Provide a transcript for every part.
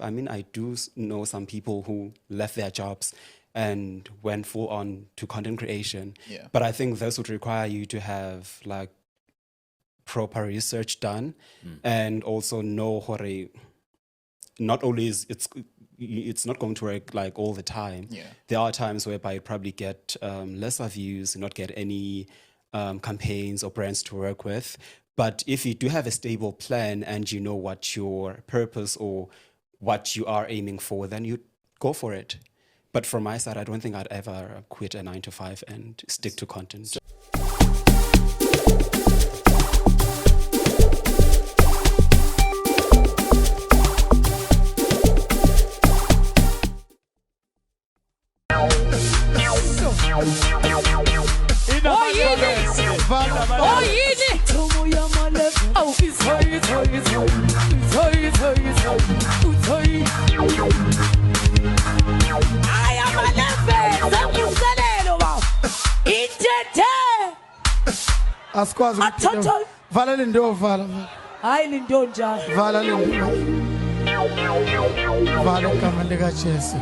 life. I mean, I do know some people who left their jobs and went full on to content creation. Yeah. But I think this would require you to have like proper research done and also know how to, not only is it's not going to work like all the time. Yeah. There are times whereby you probably get lesser views, not get any campaigns or brands to work with. But if you do have a stable plan and you know what your purpose or what you are aiming for, then you go for it. But from my side, I don't think I'd ever quit a 9 to 5 and stick to content. Asikwazi ukuthi vala le nto vala hayi linto njani vala le nto vala igama lika Jesu.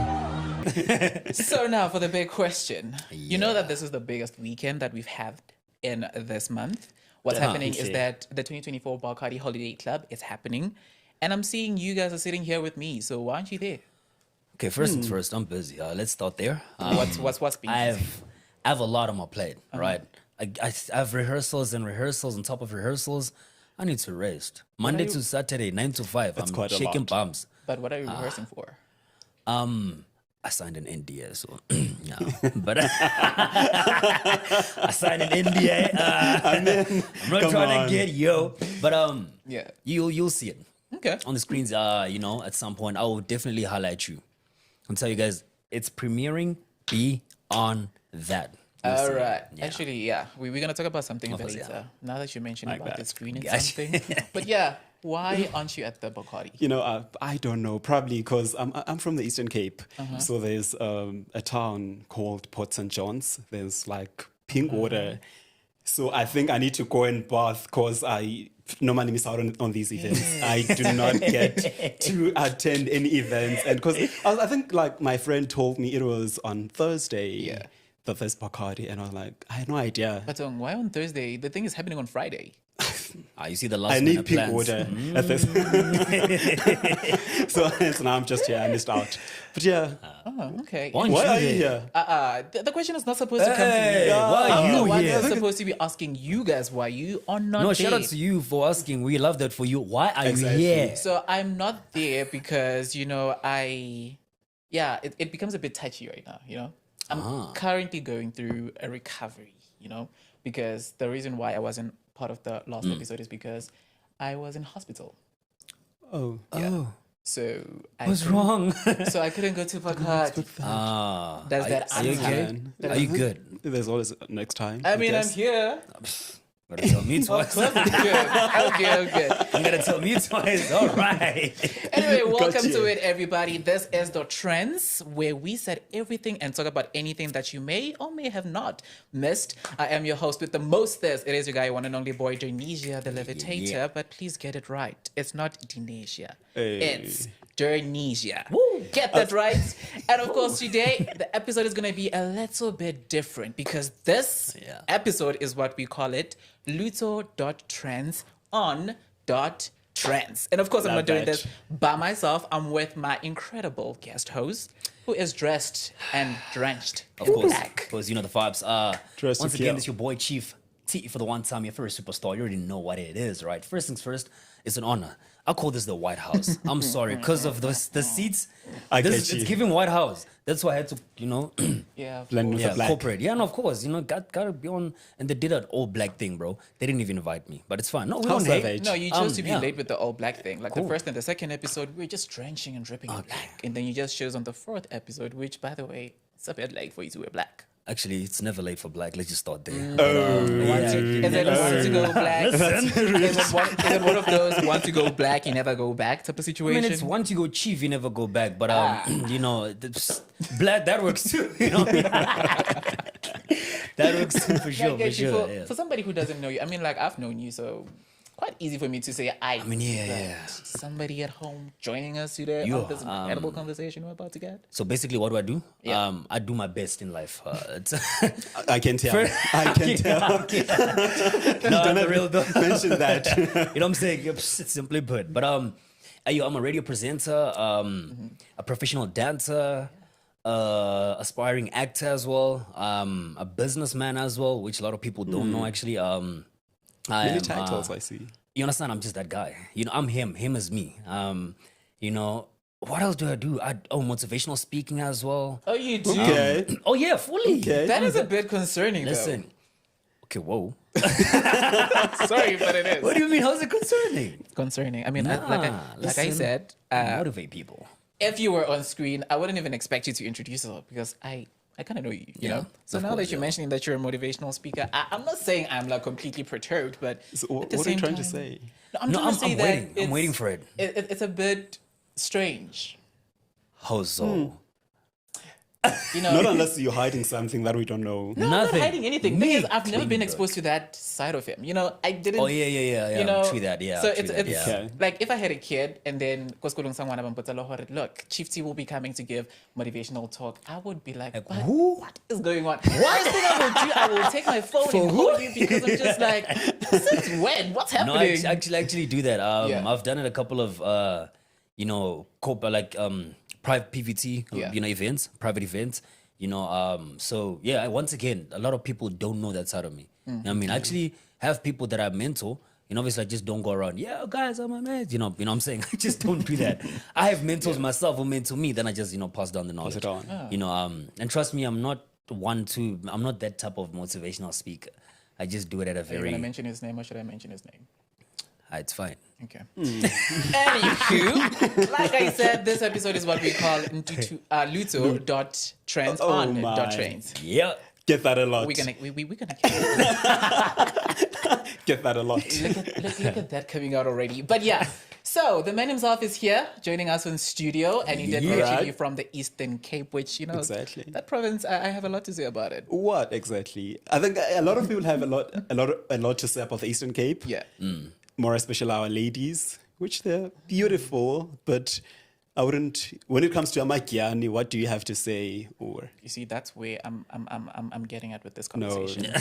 So now for the big question. You know that this is the biggest weekend that we've had in this month. What's happening is that the 2024 Bacardi Holiday Club is happening. And I'm seeing you guys are sitting here with me. So why aren't you there? Okay, first things first, I'm busy. Let's start there. What's being I busy? have a lot on my plate, right? I have rehearsals and rehearsals on top of rehearsals. I need to rest. Monday to Saturday, 9 to 5. That's I'm quite a shaking lot. bums. But what are you rehearsing for? I signed an NDA, so no. But I signed an NDA. I'm not trying to get yo, but Yeah. you'll see it Okay. on the screens. At some point, I will definitely highlight you and tell you guys it's premiering. Be on that. You'll All see it. right. Yeah. Actually, yeah, we're going to talk about something a bit course, yeah. later. Now that you mentioned Like about that. the screen and Gotcha. something. But yeah, why aren't you at the Bacardi? You know, I don't know. Probably because I'm from the Eastern Cape. So there's a town called Port St. John's. There's like pink water. So I think I need to go and bath because I normally miss out on these events. I do not get to attend any events. And because I think like my friend told me it was on Thursday. Yeah. The first Bacardi. And I was like, I had no idea. But why on Thursday? The thing is happening on Friday. You see the last I need minute pink plans. water at this. so now I'm just here. I missed out. But yeah. Oh, okay. Why aren't Why you are you there? here? The question is not supposed to come to Hey, me. why are I'm the you one here? that's supposed to be asking you guys why you are not No, there. shout out to you for asking. We love that for you. Why are Exactly. you here? So I'm not there because, it becomes a bit touchy right now, I'm currently going through a recovery, because the reason why I wasn't part of the last episode is because I was in hospital. Oh. So I What's couldn't- wrong? So I couldn't go to Bacardi. Does that are you answer? good? Are you good? There's always next time. I mean, I'm guess. here. Gotta tell me twice. I'm good. I'm gonna tell me twice. All right. Anyway, welcome you. to it, everybody. This is The Trends, where we set everything and talk about anything that you may or may have not missed. I am your host with the mostest. It is your guy, one and only boy, Dionysia, the Levitator. Yeah. But please get it right. It's not Dionysia. Hey. It's Dionysia. Get that right. And of course, today, the episode is going to be a little bit different because this episode is what we call it, Luto.trends on.trends. And of course, I'm Love not doing that. this by myself. I'm with my incredible guest host who is dressed and drenched Of in course. black. Because you know the vibes. Dress to Once again, kill. it's your boy Chief T for the one time. You're a superstar. You already know what it is, right? First things first, it's an honor. I call this the White House. I'm sorry, because of the seats. I get It's you. giving White House. That's why I had to, Yeah. Blend with the black. corporate. Yeah, no, of course. Gotta be on. And they did that all black thing, bro. They didn't even invite me, but it's fine. No, we How's don't that, hate. Age? No, you chose to be yeah. late with the all black thing. Like Cool. the first and the second episode, we were just drenching and dripping in black. And then you just chose on the fourth episode, which, by the way, it's a bit late for you to wear black. Actually, it's never late for black. Let's just start there. Is it want to go black? Is it one of those want to go black, you never go back type of I situation? mean, it's once you go chief, you never go back. But black that works too. That works too for sure. Yeah, For sure. Yeah. For somebody who doesn't know you, I mean, like I've known you so quite easy for me to say I mean, yeah, but yeah. somebody at home joining us today Yo, on this incredible conversation we're about to get. So basically, what do? Yeah. I do my best in life. I can tell. I can tell. No, the real though. Mention that. You know what I'm saying? It's simply put. But I'm a radio presenter, a professional dancer, aspiring actor as well, a businessman as well, which a lot of people don't know actually. I Many am, titles I see. you understand? I'm just that guy. You know, I'm him. Him is me. You know, what else do? Motivational speaking as well. Oh, you do? Okay. Oh yeah, fully. Okay. That is a bit concerning, Listen. Okay, whoa. though. Sorry, but it is. What do you mean? How's it concerning? Concerning. I mean, Nah, like I listen, said, motivate people. if you were on screen, I wouldn't even expect you to introduce yourself because I kind of know you, you know? So of now course, that you're yeah. mentioning that you're a motivational speaker, I'm not saying I'm like completely perturbed, but So at what the are you same trying to time- say? No, I'm No, trying to say I'm that waiting. I'm it's- waiting for it. It's a bit strange, How so? you know? Not unless you're hiding something that we don't know. No, I'm not Nothing. hiding anything. Me Thing is, I've never clean been book. exposed to that side of him. You know, I didn't. Oh yeah. You know, True that. Yeah. So true it's that, yeah. Okay. like if I had a kid and then look, Chief T will be coming to give motivational talk. I would be like, who? what is going on? First thing I will do, I will take my phone and hold you because I'm just like, since when? What's No, I happening? actually do that. Yeah. I've done it a couple of private PVT, Yeah. events, private events. So yeah, once again, a lot of people don't know that side of me. I mean, I actually have people that I mentor. Obviously, I just don't go around. Yeah, guys, I'm a man. You know what I'm saying? I just don't do that. I have mentors myself who mentor me. Then I just pass down the knowledge. it on. And trust me, I'm not that type of motivational speaker. I just do it at a Are you very. going to mention his name or should I mention his name? It's fine. Okay. Anywho, like I said, this episode is what we call Luto.trends Oh on my. .trends. Yeah. Get that a lot. We're gonna Get that a lot. look at that coming out already. But yeah, so the man himself is here joining us in studio, and he did Yeah. mention you from the Eastern Cape, which Exactly. that province. I have a lot to say about it. What exactly? I think a lot of people have a lot to say about the Eastern Cape. Yeah, More especially our ladies, which they're beautiful, but I wouldn't. When it comes to Amakiani, what do you have to say? Or you see, that's where I'm getting at with this no, conversation.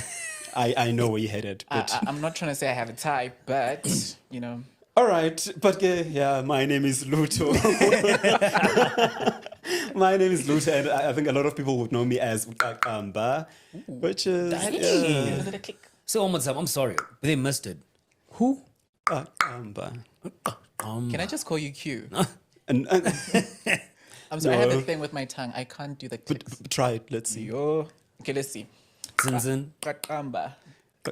I know where you're headed. But I'm not trying to say I have a type, but all right, but yeah, my name is Luto. My name is Luto, and I think a lot of people would know me as Amba, which is Is it a click? So one more time, I'm sorry, but they missed it. Who? Amba. Can I just call you Q? And I'm sorry, I have a No. thing with my tongue. I can't do the clicks. try it. Let's see. Yo. Okay, let's see. Zinzin. Kakamba.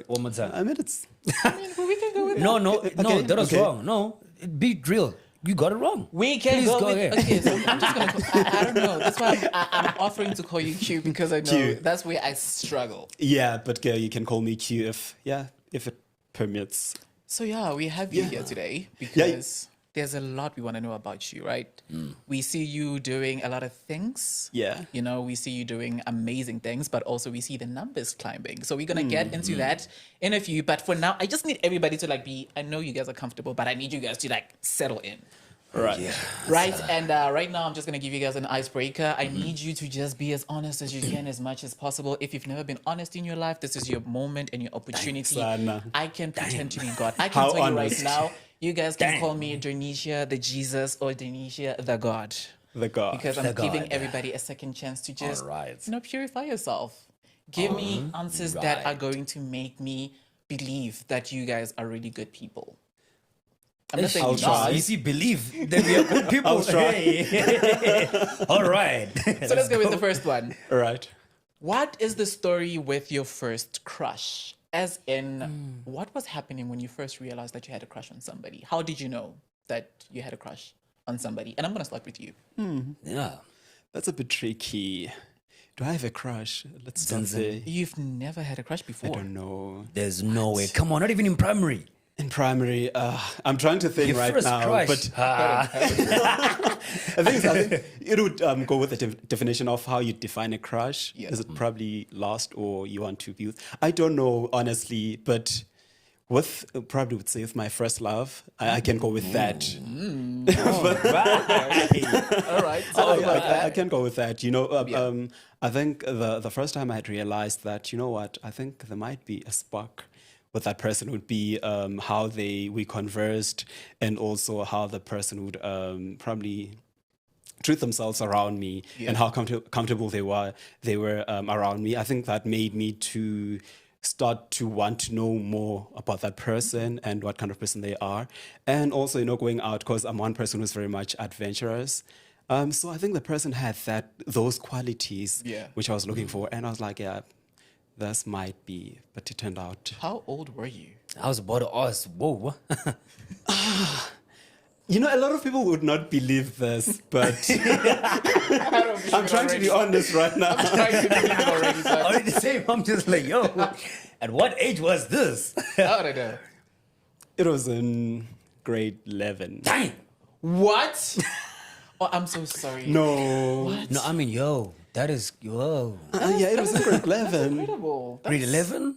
One more time. I mean, it's I mean, we can go with No, that was okay. wrong. No, be real. You got it wrong. We can Please go, go with. ahead. Okay, so I'm just gonna. I don't know. That's why I'm offering to call you Q because I know Q. that's where I struggle. yeah, but you can call me Q if it permits. So yeah, we have you Yeah. here today because there's a lot we want to know about you, right? We see you doing a lot of things. Yeah. We see you doing amazing things, but also we see the numbers climbing. So we're gonna get into that in a few. But for now, I just need everybody to be. I know you guys are comfortable, but I need you guys to settle in. Right. Right, and right now I'm just gonna give you guys an icebreaker. I need you to just be as honest as you can, as much as possible. If you've never been honest in your life, this is your moment and your opportunity. Sana. I can pretend to be God. I can How tell you right honest. now. You guys can call me Donisha the Jesus or Donisha the God, The God. because I'm The giving God. everybody a second chance to just Alright. purify yourself. Give me answers that are Right. going to make me believe that you guys are really good people. I'm not saying I'll you're try. not. You see, believe that we are good people. I'll try. Hey. All right. So let's go with the first one. All right. What is the story with your first crush? As in, what was happening when you first realized that you had a crush on somebody? How did you know that you had a crush on somebody? And I'm going to start with you. Yeah. That's a bit tricky. Do I have a crush? Let's start Zinzin. there. You've never had a crush I before. don't know. There's no way. Come on, not even in primary. In primary, I'm trying to think Your right first now, crush. but Ah. I think it would go with the definition of how you define a crush. Yeah. Is it probably lust or you want to be with? I don't know, honestly, but with probably would say with my first love. I can go with that. All right. I can go with that. You know, I think the first time I had realized that, you know what, I think there might be a spark with that person would be how we conversed, and also how the person would probably treat themselves around me, and how comfortable they were around me. I think that made me to start to want to know more about that person and what kind of person they are, and also, you know, going out, because I'm one person who's very much adventurous. So I think the person had those qualities, which I was looking for, and I was like, yeah, this might be, but it turned out. How old were you? I was about to ask, whoa. You know, a lot of people would not believe this, but I'm trying to be honest right now. I'm trying to believe it already. So Already the same. I'm just like, yo, at what age was this? I don't know. It was in grade 11. Dang. What? Oh, I'm so sorry. No. No, I mean, yo, that is, yo. Yeah, it was in grade 11. Incredible. Grade 11?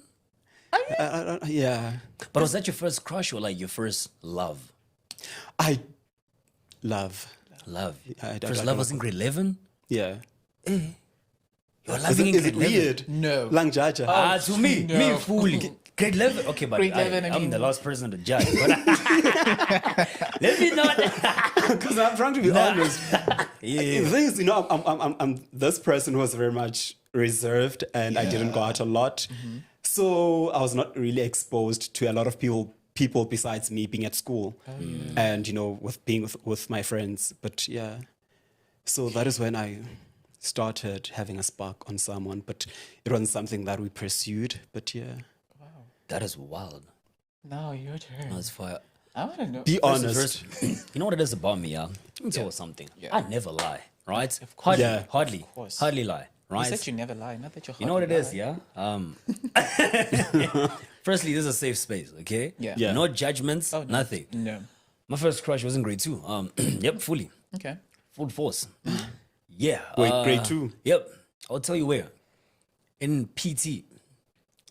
Yeah. But was that your first crush or like your first love? I love. Love. I First don't love know. was in grade 11? Yeah. You're Is loving in it grade 11? weird? No. Lang Jaja. Ah, to me, No. me fully. Grade 11? Okay, but Grade 11, I I'm mean- the last person to judge. But let me not. Because I'm trying to be honest. Yeah. The thing is, you know, I'm this person who was very much reserved, and I didn't go out a lot. So I was not really exposed to a lot of people besides me being at school, and, you know, with being with my friends. But yeah, so that is when I started having a spark on someone, but it wasn't something that we pursued. But yeah, That is wild. Now your turn. That's fire. I want to know. be First honest. things first, you know what it is about me, yeah? Let me tell you something. Yeah. I never lie, right? Of course. Yeah. course. Hardly lie, You right? said you never lie. Not that you're. You know what it hardly is, lie. yeah? Firstly, this is a safe space, okay? Yeah. Yeah. No judgments, Oh, no. nothing. No. My first crush was in grade 2. Yep, fully. Okay. Full force. Yeah. Wait, grade 2? Yep. I'll tell you where. In PT.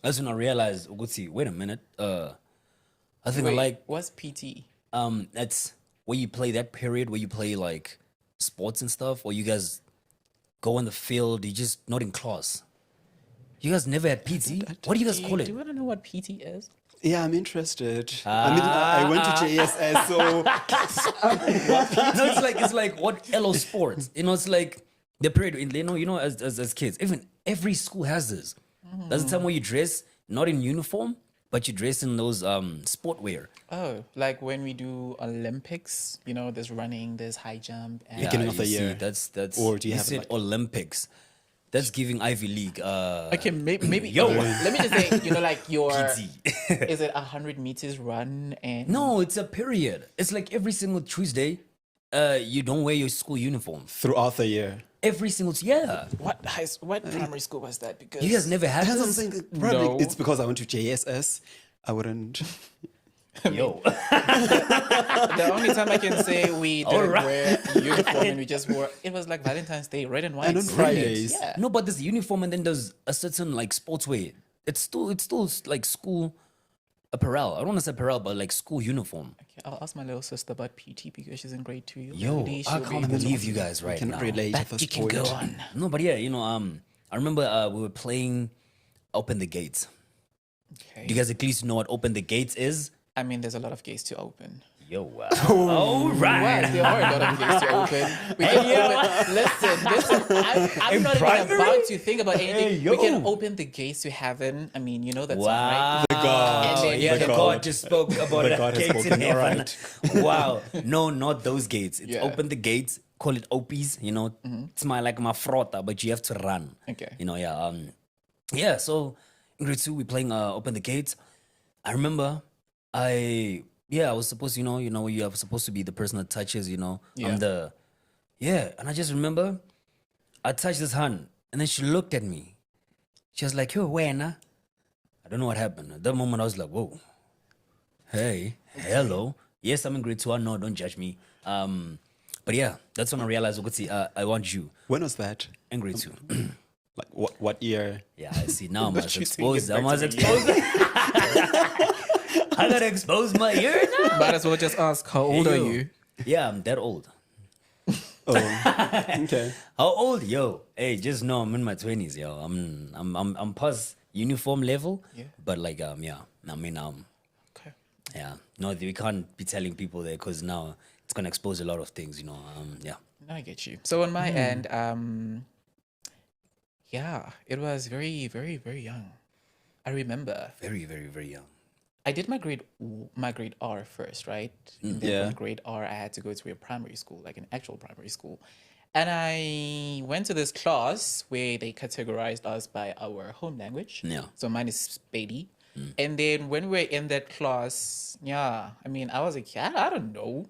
That's when I realized, Uguti, wait a minute. I think I Wait, like what's PT? that's where you play that period where you play like sports and stuff, or you guys go in the field, you just not in class. You guys never had PT? What do you guys call Do it? you want to know what PT is? Yeah, I'm interested. I mean, I went to JSS, so No, it's like what LO sports. You know, it's like the period. You know, as kids, even every school has this. That's the time where you dress not in uniform, but you dress in those sport wear. Oh, like when we do Olympics, you know, there's running, there's high jump, and Beginning of the you see, year. That's Or do you have, said like- Olympics? That's giving Ivy League. okay, maybe. Yo. Let me just say, you know, like your PT. is it 100 meters run and No, it's a period. It's like every single Tuesday, you don't wear your school uniform. throughout the year. Every single What primary school was that? Because You guys never had That's what I'm this? saying. Probably No. it's because I went to JSS. I wouldn't. Yo. the only time I can say we didn't Alright. wear uniform and we just wore it was like Valentine's Day, red and white. And on Fridays. Yeah. No, but there's uniform and then there's a certain like sportswear. It's still like school apparel. I don't want to say apparel, but like school uniform. Okay, I'll ask my little sister about PT because she's in grade 2. Yo, Maybe I she'll be can't able to- believe you guys right Can now. relate at But this you can point. go on. No, but yeah, you know, I remember we were playing Open the Gates. Okay. Do you guys at least know what Open the Gates is? I mean, there's a lot of gates to open. Yo, wow. All right. What? There are a lot of gates to open. We can open. Listen. I'm not even primary? about to think about anything. Hey, we can yo. open the gates to heaven. I mean, you know that song, Wow. right? The God. And then- Yeah, the the God. God just spoke about The the God has gates in spoken, all heaven. right. Wow. No, not those gates. It's Yeah. open the gates, call it OPs, you know. It's like my frota, but you have to run. Okay. You know, yeah. Yeah, so in grade 2, we're playing Open the Gates. I remember I was supposed to, you know, you are supposed to be the person that touches, you know. Yeah. And I just remember I touched this hand and then she looked at me. She was like, yo, Wena. I don't know what happened. At that moment I was like, whoa. Hey, hello. Yes, I'm in grade 2. I know, don't judge me. But yeah, that's when I realized, I want you When was that? in grade 2. Like what year? Yeah, I see. Now I must you expose. take I it must back to expose. I gotta expose my ear now. Might as well just ask, how old are Yo. you? Yeah, I'm that old. Oh, okay. How old, yo? Hey, just know I'm in my 20s, yo. I'm past uniform level. Yeah. But like yeah. I mean Okay. yeah. No, we can't be telling people there because now it's gonna expose a lot of things, yeah. I get you. So on my end, yeah, it was very, very, very young. I remember Very, very, very young. I did my grade R first, right? And then Yeah. from grade R, I had to go to a primary school, like an actual primary school. And I went to this class where they categorized us by our home language. Yeah. So mine is Spedi. And then when we were in that class, yeah, I mean, I was a kid. I don't know.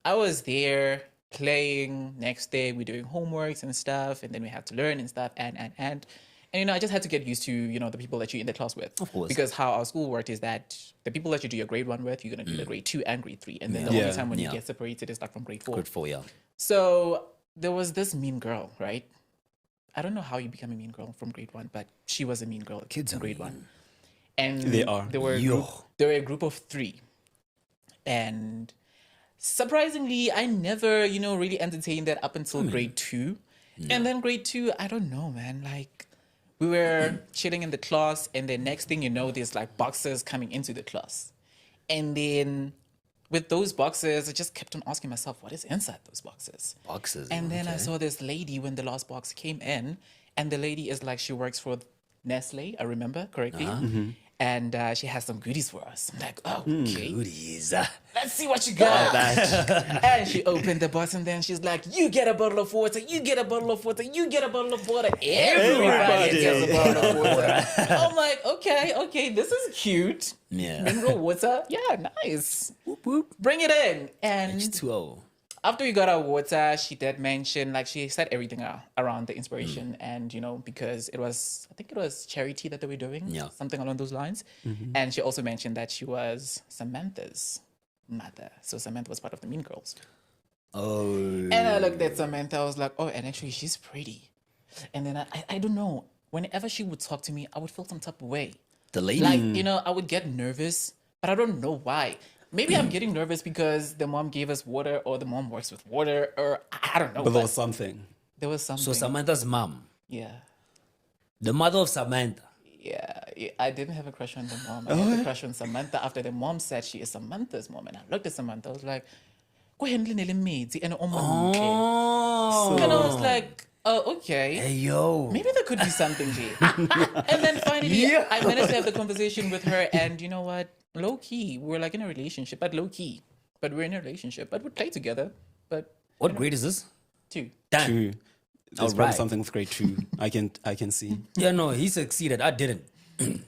I was there playing. Next day, we're doing homeworks and stuff. And then we had to learn and stuff. And I just had to get used to, the people that you're in the class with. Of course. Because how our school worked is that the people that you do your grade 1 with, you're going to do the grade 2 and grade 3. And then the only Yeah. time when you Yeah. get separated is like from grade 4. Good for you. So there was this mean girl, right? I don't know how you become a mean girl from grade 1, but she was a mean girl Kids in are grade mean. 1. And They are. They were Yo. a group of 3. And surprisingly, I never, really entertained that up until grade 2. And then grade 2, I don't know, man. Like, we were chilling in the class, and the next thing you know, there's like boxes coming into the class. And then with those boxes, I just kept on asking myself, what is inside those boxes? Boxes. And then I okay. saw this lady when the last box came in, and the lady is like, she works for Nestle, I remember correctly. And she has some goodies for us. I'm like, oh, okay. Goodies. Let's see what you got. And she opened the box and then she's like, you get a bottle of water, you get a bottle of water, you get a bottle of water. Everybody gets a bottle of water. I'm like, okay, this is cute. Yeah. Mineral water, yeah, nice. Whoop, whoop. Bring it in. And H2O. after we got our water, she did mention, like, she said everything around the inspiration. And, because I think it was charity that they were doing, Yeah. something along those lines. And she also mentioned that she was Samantha's mother. So Samantha was part of the Mean Girls. Oh. And I looked at Samantha, I was like, oh, and actually she's pretty. And then I don't know, whenever she would talk to me, I would feel some type of way. The lady. Like, I would get nervous, but I don't know why. Maybe I'm getting nervous because the mom gave us water, or the mom works with water, or I don't know. But there But was something. there was something. So Samantha's mom. Yeah. The mother of Samantha. Yeah. I didn't have a crush on the mom. I had a crush on Samantha after the mom said she is Samantha's mom. And I looked at Samantha, I was like, go ahead and and Oh. And I was like, oh, okay. Hey, yo. Maybe there could be something here. And then finally, I managed to have the conversation with her, and you know what? Low key, we're like in a relationship, but low key. But we're in a relationship, but we play together. But What grade is this? 2. Damn. 2. There's probably Alright. something with grade 2. I can see. Yeah, no, he succeeded. I didn't.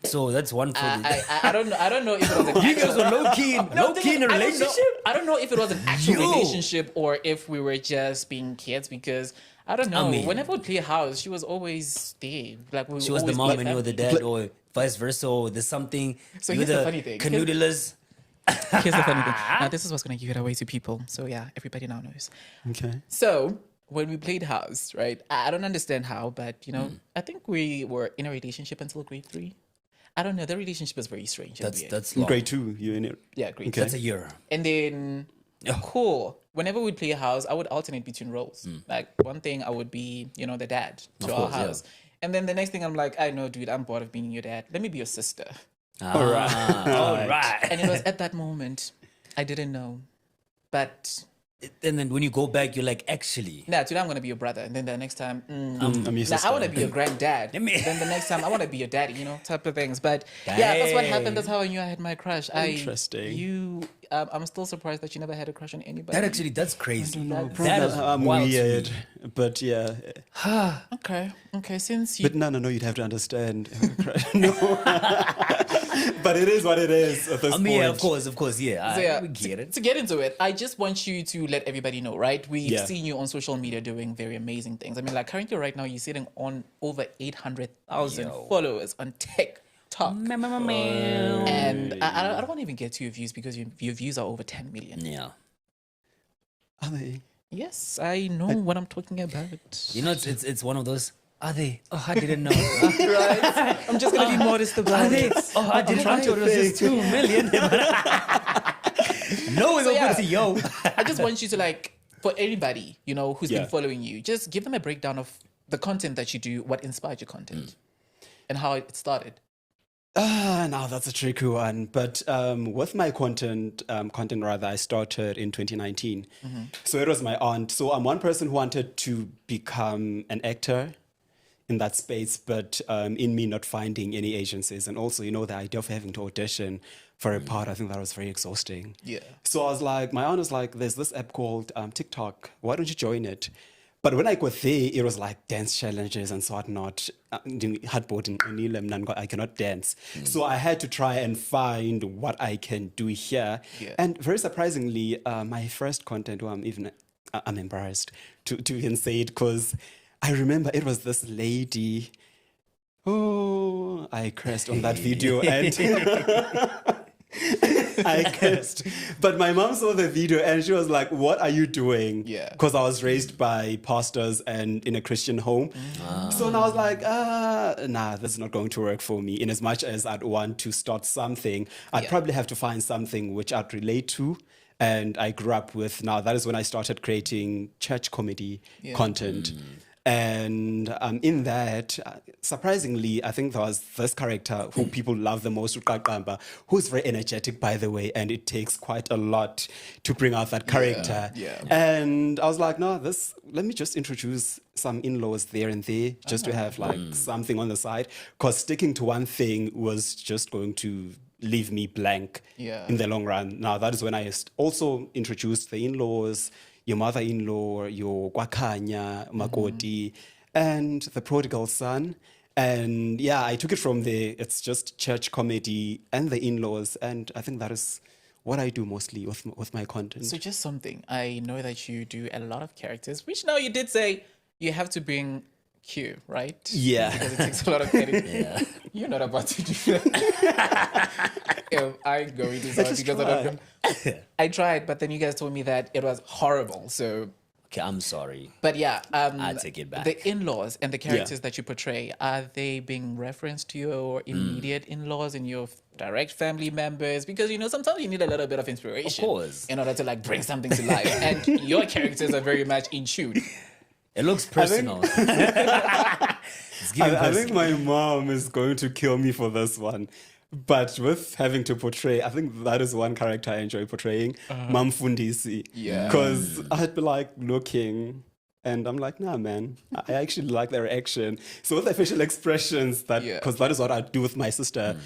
So that's one for the. I don't know. I don't know if it was an You guys were low key in a I don't know- relationship? I don't know if it was an actual Yo. relationship or if we were just being kids, because I don't know. mean- Whenever we play house, she was always there. Like we She was the mom and you were the dad, or vice versa, or there's something. So you're here's the funny thing. Canoodlers. Here's the funny thing. Now this is what's gonna give it away to people. So yeah, everybody now knows. Okay. So when we played house, right? I don't understand how, but I think we were in a relationship until grade 3. I don't know. The relationship is very strange. and That's weird. that's In long. grade 2, you're in it. Yeah, grade Okay. two. That's a year. And then, cool. Whenever we'd play a house, I would alternate between roles. Like, one thing, I would be, the dad to Of our course, yeah. house. And then the next thing, I'm like, I know, dude, I'm bored of being your dad. Let me be your sister. All right. And it was at that moment, I didn't know. But, And then when you go back, you're like, actually, nah, today I'm going to be your brother. And then the next time, I'm your nah, sister. I want to be your granddad. me- Then the next time, I want to be your daddy, type of things. But yeah, that's what happened. That's how I knew I had my crush. Interesting. I'm still surprised that you never had a crush on anybody. that's crazy. That That is I'm wild to me. weird. But yeah. Okay, since you But no, you'd have to understand. No. But it is what it is at this I mean, point. yeah, of course, yeah. So, yeah, we get it. to get into it, I just want you to let everybody know, right? We've Yeah. seen you on social media doing very amazing things. I mean, like currently right now, you're sitting on over 800,000 Yo. followers on TikTok. And I don't want to even get to your views because your views are over 10 million. Yeah. Are they? Yes, I know what I'm talking about. You know, it's one of those. Are they? Oh, I didn't know. Right? I'm just gonna be modest Are about they? it. Oh, I didn't know it was just 2 million. No, it's So, yeah. open to yo. I just want you to like, for anybody, you know, who's Yeah. been following you, just give them a breakdown of the content that you do, what inspired your content, and how it started. Now that's a tricky one. But with my content rather, I started in 2019. So it was my aunt. So I'm one person who wanted to become an actor in that space, but in me not finding any agencies. And also, you know, the idea of having to audition for a part, I think that was very exhausting. Yeah. So I was like, my aunt was like, there's this app called TikTok. Why don't you join it? But when I got there, it was like dance challenges and so whatnot. I cannot dance. So I had to try and find what I can do here. Yeah. And very surprisingly, my first content, I'm embarrassed to even say it, because I remember it was this lady. Oh, I crashed on that video and I cursed. But my mom saw the video and she was like, what are you doing? Yeah. Because I was raised by pastors and in a Christian home. So now I was like, nah, this is not going to work for me. In as much as I'd want to start something, I'd probably have to find something which I'd relate to. And I grew up with, now that is when I started creating church comedy content. And in that, surprisingly, I think there was this character who people love the most, Ukaqamba, who's very energetic, by the way, and it takes quite a lot to bring out that character. Yeah. And I was like, no, let me just introduce some in-laws there and there, just to have like something on the side, because sticking to one thing was just going to leave me blank in the long run. Now, that is when I also introduced the in-laws, your mother-in-law, your Kwakanya, Makoti, and the prodigal son. And yeah, I took it from there. It's just church comedy and the in-laws. And I think that is what I do mostly with my content. So just something. I know that you do a lot of characters, which now you did say you have to bring Q, right? Yeah. Because it takes a lot of editing. You're not about to do that. If I'm going to say because I don't know. I tried, but then you guys told me that it was horrible. So, Okay, I'm sorry. but yeah, I take it back. the in-laws and the characters that you portray, are they being referenced to your immediate in-laws and your direct family members? Because, you know, sometimes you need a little bit of inspiration. Of course. In order to like bring something to life. And your characters are very much in tune. It looks personal. It's giving I think personal. my mom is going to kill me for this one. But with having to portray, I think that is one character I enjoy portraying, Mam Fundisi. Yeah. Because I'd be like looking, and I'm like, nah, man, I actually like their action. So with the facial expressions, because that is what I do with my sister.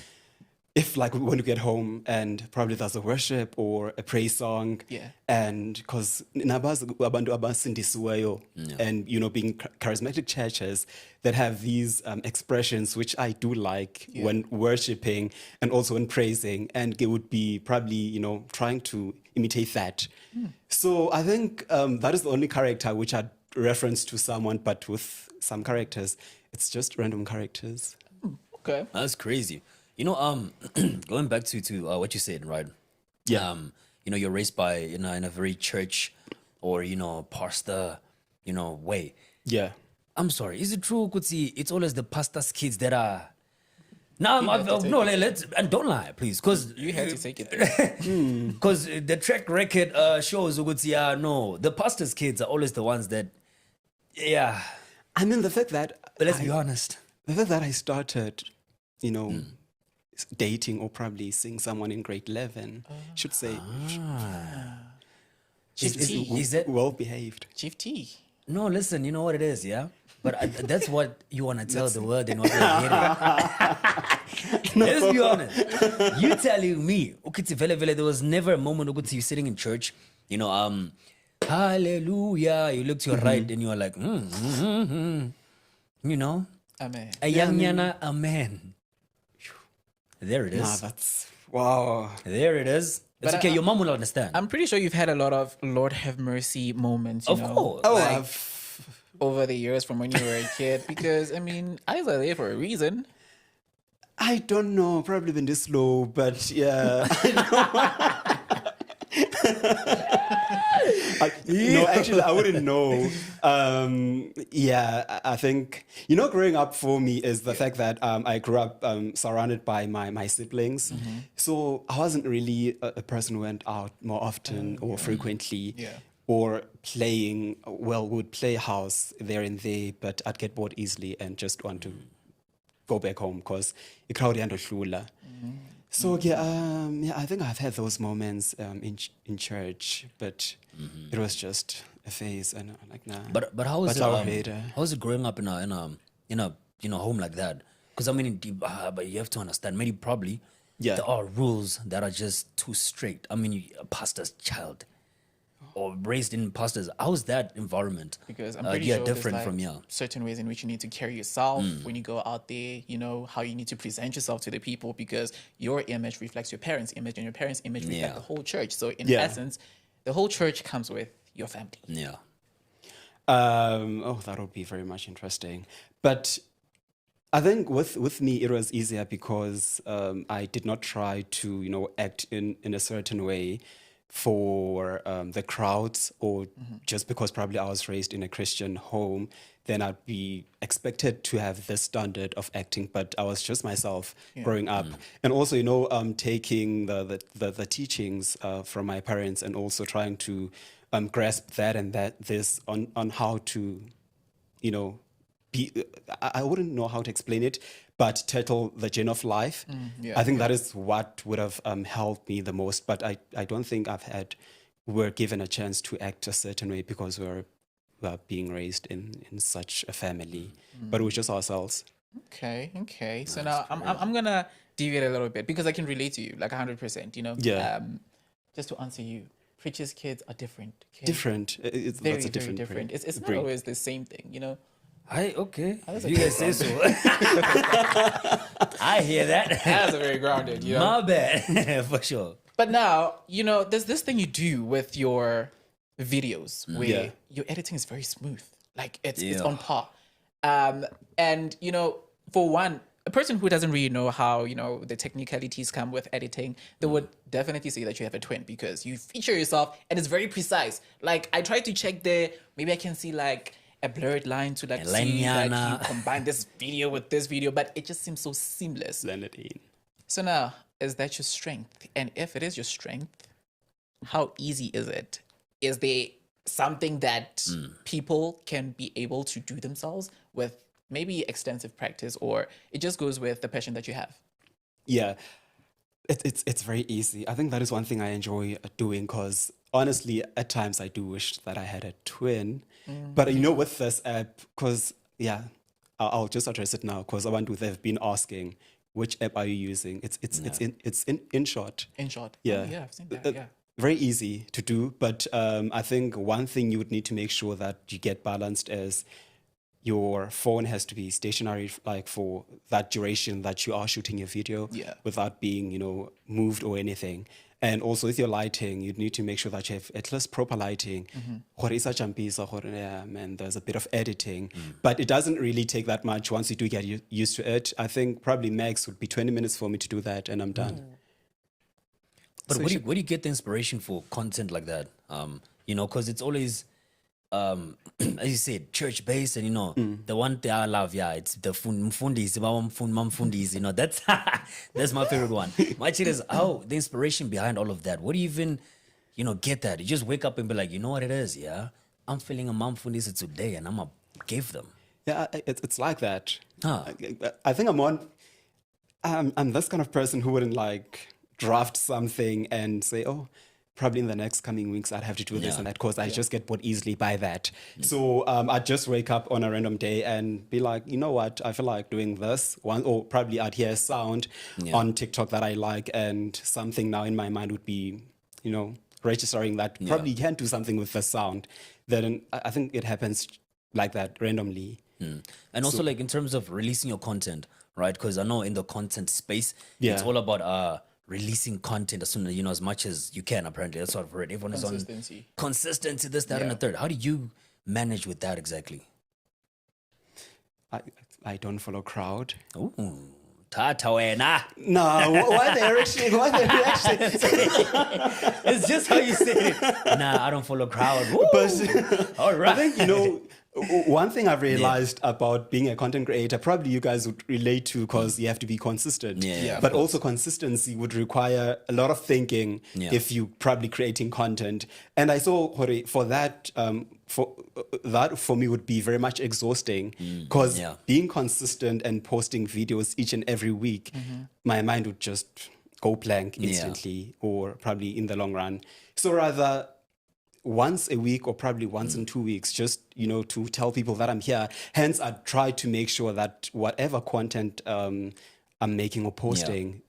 If like when we get home and probably there's a worship or a praise song, and because and you know, being charismatic churches that have these expressions which I do like when worshiping and also when praising, and it would be probably, you know, trying to imitate that. So I think that is the only character which I'd reference to someone, but with some characters it's just random characters. Okay. That's crazy. You know, going back to what you said, right? Yeah. You know, you're raised by, you know, in a very church or, you know, pastor, you know, way. Yeah. I'm sorry. Is it true, Kutsi? It's always the pastor's kids that are. No, have to take no, let's and don't lie, please, because You had to take it there. because the track record shows Kutsi. No, the pastor's kids are always the ones that. Yeah, I mean, the fact that but let's be honest. the fact that I started, you know, dating or probably seeing someone in grade 11, should say, Is that well behaved. Chief T. no? Listen, you know what it is, yeah. But that's what you want to tell the world and what they're hearing. Let's be honest. You telling me, Ukiti Vele Vele, there was never a moment Ukiti you sitting in church, you know, hallelujah. You look to your right and you are like, you know, Amen. a young yana, amen. There it is. Nah, that's wow. There it is. It's But okay. I- Your mom will understand. I'm pretty sure you've had a lot of Lord have mercy moments, you Of know, course. Oh, like, over the years from when you were a kid. Because, I mean, eyes are there for a reason. I don't know. Probably been this low, but yeah. No, actually, I wouldn't know. I think, growing up for me is the fact that I grew up surrounded by my siblings. So I wasn't really a person who went out more often or frequently. Yeah. Or playing, would play house there and there, but I'd get bored easily and just want to go back home because the crowd and shula. So I think I've had those moments in church, but it was just a phase, and I'm like, nah. But how is it? How is it growing up in a home like that? Because I mean, but you have to understand, maybe probably there are rules that are just too strict. I mean, a pastor's child or raised in pastors. How's that environment? Because I'm pretty sure different there's from certain ways in which you need to carry yourself when you go out there, how you need to present yourself to the people, because your image reflects your parents' image and your parents' image reflects the whole church. So in essence, the whole church comes with your family. Yeah. That would be very much interesting. But I think with me, it was easier because I did not try to, act in a certain way for the crowds, or just because probably I was raised in a Christian home, then I'd be expected to have this standard of acting. But I was just myself growing up, and also taking the teachings from my parents, and also trying to grasp this on how to be. I wouldn't know how to explain it, but turtle the gin of life. I think that is what would have helped me the most. But I don't think we're given a chance to act a certain way because we're being raised in such a family. But it was just ourselves. Okay. So now I'm gonna deviate a little bit because I can relate to you like 100%. Yeah. Just to answer you, preachers' kids are different. Okay? Different. Very, that's a different very different. breed. It's not always the same thing. Okay. That's a You guys say so. I hear that. That's a very grounded. My bad. For sure. But now, there's this thing you do with your videos where your editing is very smooth. Like it's on par. And for one, a person who doesn't really know how, the technicalities come with editing, they would definitely say that you have a twin because you feature yourself and it's very precise. Like I tried to check there, maybe I can see like a blurred line to like see like you combine this video with this video, but it just seems so seamless. Blend it in. So now, is that your strength? And if it is your strength, how easy is it? Is there something that people can be able to do themselves with maybe extensive practice, or it just goes with the passion that you have? Yeah, it's very easy. I think that is one thing I enjoy doing because honestly, at times I do wish that I had a twin. But with this app, because I'll just address it now because they've been asking, which app are you using? It's InShot. InShot. Yeah. Oh, yeah, I've seen that. Yeah. Very easy to do, but I think one thing you would need to make sure that you get balanced is your phone has to be stationary, like for that duration that you are shooting your video, without being, moved or anything. And also with your lighting, you need to make sure that you have at least proper lighting. There's a bit of editing, but it doesn't really take that much once you do get used to it. I think probably max would be 20 minutes for me to do that, and I'm done. But where do you get the inspiration for content like that? Because it's always, as you said, church based, and the one thing I love, it's the mfundis, that's that's my favorite one. My shit is the inspiration behind all of that. What do you even, get that? You just wake up and be like, you know what it is, I'm feeling a mfundis today, and I'm gonna give them. Yeah, it's like that. I think I'm this kind of person who wouldn't like draft something and say, probably in the next coming weeks I'd have to do this and that, because I just get bored easily by that. So I'd just wake up on a random day and be like, you know what, I feel like doing this one, or probably I'd hear a sound on TikTok that I like, and something now in my mind would be, registering that probably you can do something with the sound. Then I think it happens like that randomly. And also like in terms of releasing your content, right? Because I know in the content space, it's all about releasing content as soon as as much as you can. Apparently, that's what I've heard. Everyone is on consistency, this, that, and the third. How do you manage with that exactly? I don't follow crowd. Ooh, Tata wena. No, why the reaction? Why the reaction? It's just how you say it. Nah, I don't follow crowd. Woo. But All right. I think, one thing I've realized about being a content creator, probably you guys would relate to because you have to be consistent. Yeah, but also consistency would require a lot of thinking if you probably creating content. And I saw for that, for me would be very much exhausting because being consistent and posting videos each and every week, my mind would just go blank instantly or probably in the long run. So rather once a week or probably once in 2 weeks, just, to tell people that I'm here. Hence, I try to make sure that whatever content I'm making or posting,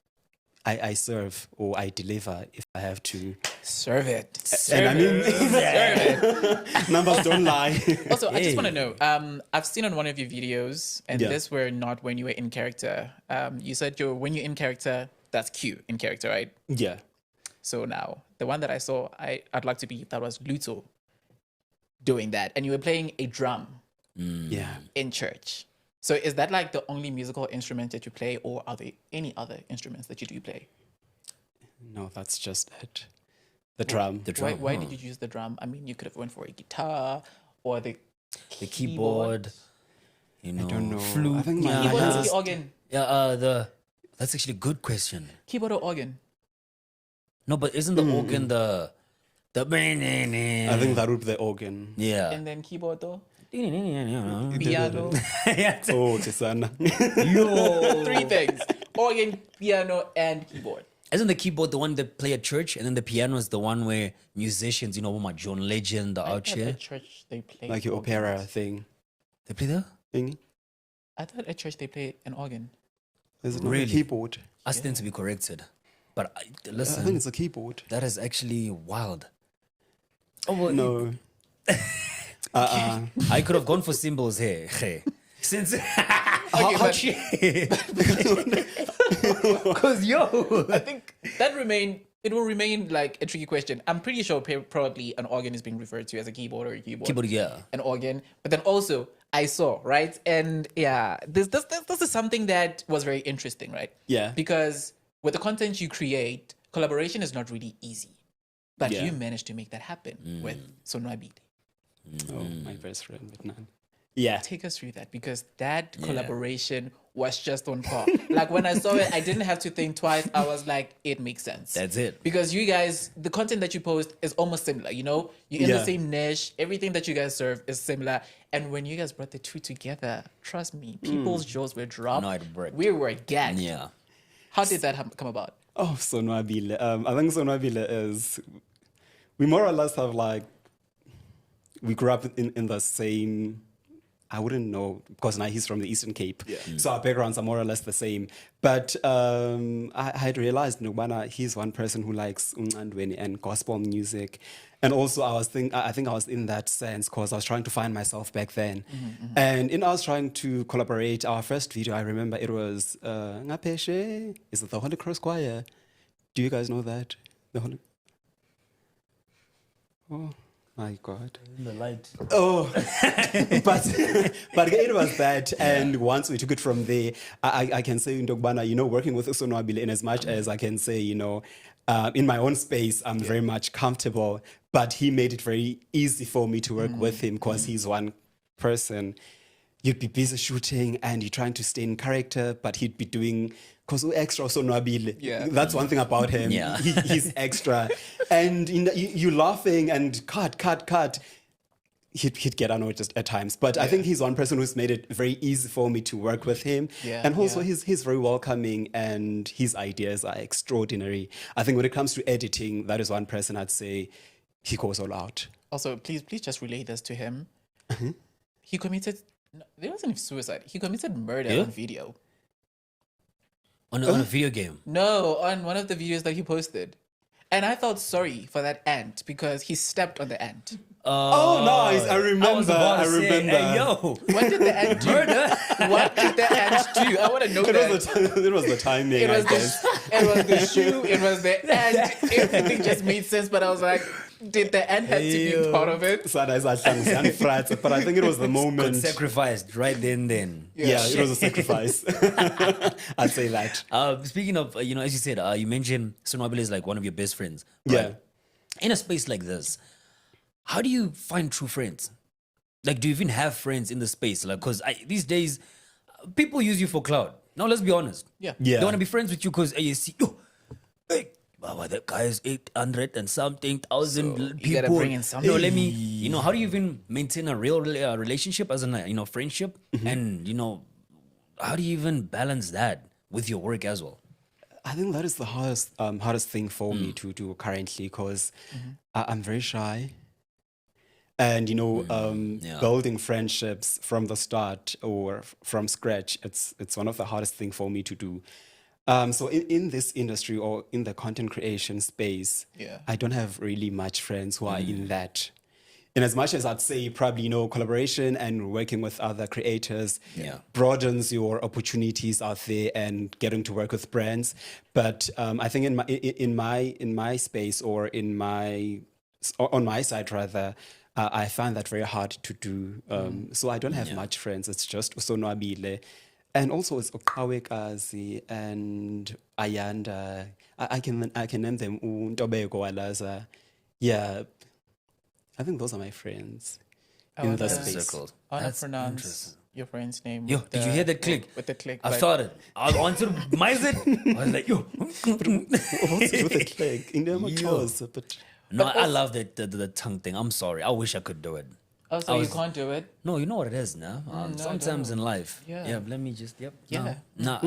I serve or I deliver if I have to. Serve it. And I mean, Serve it. numbers don't lie. Also, I just want to know, I've seen on one of your videos, and this were not when you were in character. You said when you're in character, that's Q in character, right? Yeah. So now, the one that I saw, I'd like to be, that was Luto doing that. And you were playing a drum in church. So is that like the only musical instrument that you play, or are there any other instruments that you do play? No, that's just it. The drum. The drum. Why did you use the drum? I mean, you could have went for a guitar or the keyboard. I don't know. Flute. I think Keyboard my or the organ? Yeah, that's actually a good question. Keyboard or organ? No, but isn't the organ the I think that would be the organ. yeah. And then keyboard though? Yo. Piano. Oh, Tisana. Three things. Organ, piano, and keyboard. Isn't the keyboard the one that play at church, and then the piano is the one where musicians, my John Legend, the out At here, church they play Like your organs. opera thing. they play there. Thing. I thought at church they play an organ. Is it not Really? a keyboard? I stand to be corrected, but I think listen, it's a keyboard. that is actually wild. Oh well, No. I could have gone for cymbals here. Since because yo, I think it will remain like a tricky question. I'm pretty sure probably an organ is being referred to as a keyboard or a keyboard. keyboard, yeah. An organ. But then also I saw, right? And yeah, this is something that was very interesting, right? Yeah. Because with the content you create, collaboration is not really easy. But Yeah. you managed to make that happen with Sonwabile. Oh, my best friend, but none. Yeah. Take us through that, because that collaboration was just on par. Like when I saw it, I didn't have to think twice. I was like, it makes sense. That's it. Because you guys, the content that you post is almost similar, You're in the same niche. Everything that you guys serve is similar. And when you guys brought the two together, trust me, people's jaws were dropped. No, it worked. We were gagged. Yeah. How did that come about? Oh, Sonwabile. I think Sonwabile is, we more or less have we grew up in the same, I wouldn't know, because now he's from the Eastern Cape. Yeah. So our backgrounds are more or less the same. But I had realized Nubana, he's one person who likes Ncandweni and gospel music. And also I think I was in that sense because I was trying to find myself back then. And I was trying to collaborate. Our first video, I remember it was Ngapeshe. Is it the Holy Cross Choir? Do you guys know that? The Holy... Oh. My God. The light. Oh, but it was that. And once we took it from there, I can say, Ndogbana, working with Sonwabile, in as much as I can say, in my own space, I'm very much comfortable. But he made it very easy for me to work with him because he's one person. You'd be busy shooting and you're trying to stay in character, but he'd be doing... Because extra Sonwabile. Yeah. That's one thing about him. Yeah. He's extra. And you laughing and cut. He'd get annoyed just at times. But I think he's one person who's made it very easy for me to work with him. Yeah, And also yeah. he's very welcoming and his ideas are extraordinary. I think when it comes to editing, that is one person I'd say he goes all out. Also, please just relay this to him. He committed... No, there wasn't suicide. He committed murder Yeah? on video. On a video game. No, on one of the videos that he posted. And I felt sorry for that ant because he stepped on the ant. Oh, nice. I remember. Hey, yo. What did the ant do? What did the ant do? I want to know that. It was the timing, It was I guess. it was the shoe, it was the ant. Everything just made sense, but I was like, Did the end have to be part of it? But I think it was the Got moment. sacrificed right then. Yeah, it was a sacrifice. I'd say that. Speaking of, as you said, you mentioned Sonwabile is like one of your best friends. Yeah. Right? In a space like this, how do you find true friends? Like, do you even have friends in the space? Like, because these days, people use you for clout. Now, let's be honest. Yeah. Yeah. They want to be friends with you because you see, hey, Baba, that guy is 800 and something thousand So, people. you gotta bring in something. Let me, how do you even maintain a real relationship as in, friendship? Mm-hmm. And, how do you even balance that with your work as well? I think that is the hardest thing for me to do currently because I'm very shy. And, Yeah. building friendships from the start or from scratch, it's one of the hardest things for me to do. So in this industry or in the content creation space, Yeah. I don't have really much friends who are in that. In as much as I'd say probably, collaboration and working with other creators Yeah. broadens your opportunities out there and getting to work with brands. But I think in my space or on my side rather, I find that very hard to do. So I don't have much friends. It's just Sonwabile. And also it's Okawekazi and Ayanda. I can name them Ntobeko Alaza. Yeah. I think those are my friends in want the to- space. Circles. I want That's to pronounce interesting. your friend's name. Yo, with did you the- hear that click? With the click. I but- started. I wanted to mice it. I was like, yo. What's with the click? In the toes, but No, I love the tongue thing. I'm sorry. I wish I could do it. Oh, so I you was- can't do it? No, you know what it is now. Sometimes in life. Yeah. Yeah, let me just, Yeah. No,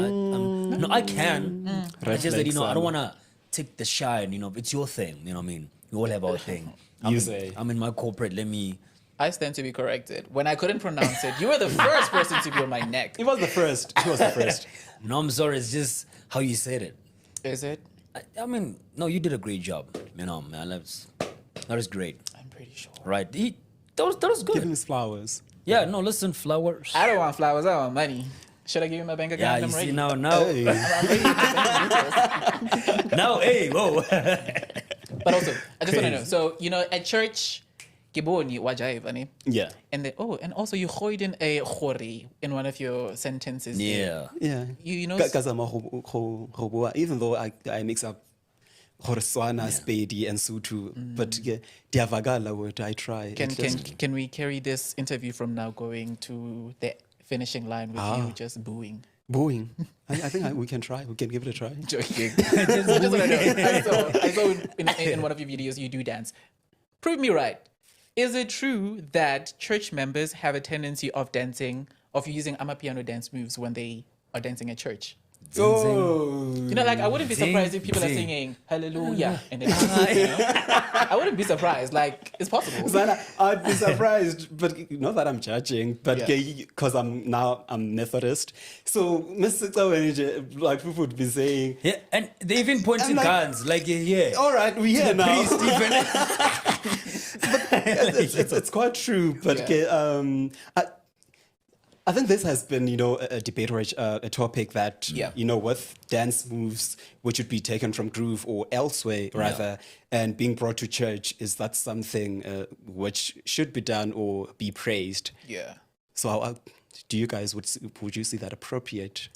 I can. It's just that, flags, I don't want to take the shine. It's your thing. You know what I mean? We all have our thing. I'm in my corporate. Let me. I stand to be corrected. When I couldn't pronounce it, you were the first person to be on my neck. he was the first. He was the first. No, I'm sorry. It's just how you said it. Is it? I mean, no, you did a great job. Man, that is great. I'm pretty sure. Right? That was Give him good. his flowers. Yeah, no, listen, flowers. I don't want flowers. I want money. Should I give you my bank Yeah, account? you I'm see ready. now, Hey. now, hey, whoa. But also, I just want to know. So, at church, Giboni wajaiva ne? Yeah. And then, and also you hoid in a khori in one of your sentences. there. Yeah. Yeah. You know. Even though I mix up Horswana, Spady, and Sutu, but yeah, Diavagala word I try. Can we carry this interview from now going to the finishing line with you just booing? Booing. I think we can try. We can give it a try. Joking. Just wanna know. I saw in one of your videos you do dance. Prove me right. Is it true that church members have a tendency of using Amapiano dance moves when they are dancing at church? Oh. I wouldn't be surprised if people are Zing. singing hallelujah and then I wouldn't be surprised. Like, it's possible. Zana, I'd be surprised, but not that I'm judging, but Yeah. because I'm Methodist. So, Mr. Tawenije, like people would be saying, Yeah, and they even point to like- guns, like, yeah. all right, we're here now. Priest even. It's quite true, but Yeah. I think this has been, a debate or a topic that, Yeah. with dance moves which would be taken from groove or elsewhere rather, and being brought to church, is that something which should be done or be praised? Yeah. So, do you guys would you see that appropriate?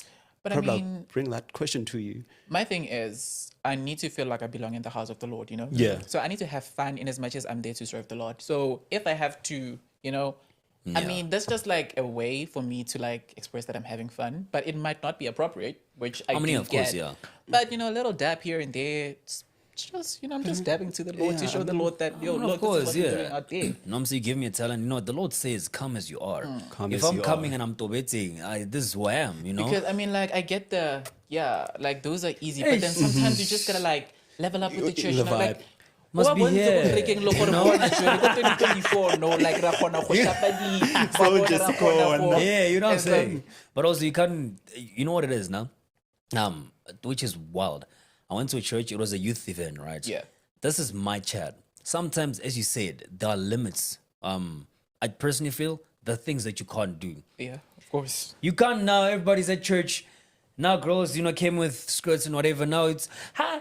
But Probably I I'll mean, bring that question to you. my thing is, I need to feel like I belong in the house of the Lord, Yeah. So I need to have fun in as much as I'm there to serve the Lord. So if I have to, I mean, that's just like a way for me to like express that I'm having fun, but it might not be appropriate, which I mean, do of course, get. yeah. But a little dab here and there, it's just I'm just dabbing to the Lord to show the Lord that Of look, course, this is what we're doing yeah. out there. No, so you give me a talent. The Lord says, come as you are. Come if as I'm you coming are. and I'm tobeting, this is who I am, Because I mean, like I get like those are easy, but then sometimes you just gotta like level up with the church. The Like, vibe. Must wa be bontsha here, go rekeng le gore you know? bona jwale ko 2024, no, like ra kgona go shapa di- wa bona just ra kgona go- Yeah, you know what I'm and then- saying? But also, you can't, you know what it is now? Which is wild. I went to a church, it was a youth event, right? Yeah. This is my chat. Sometimes, as you said, there are limits. I personally feel there are things that you can't do. Yeah, of course. You can't now, everybody's at church. Now girls, came with skirts and whatever. Now it's, hi,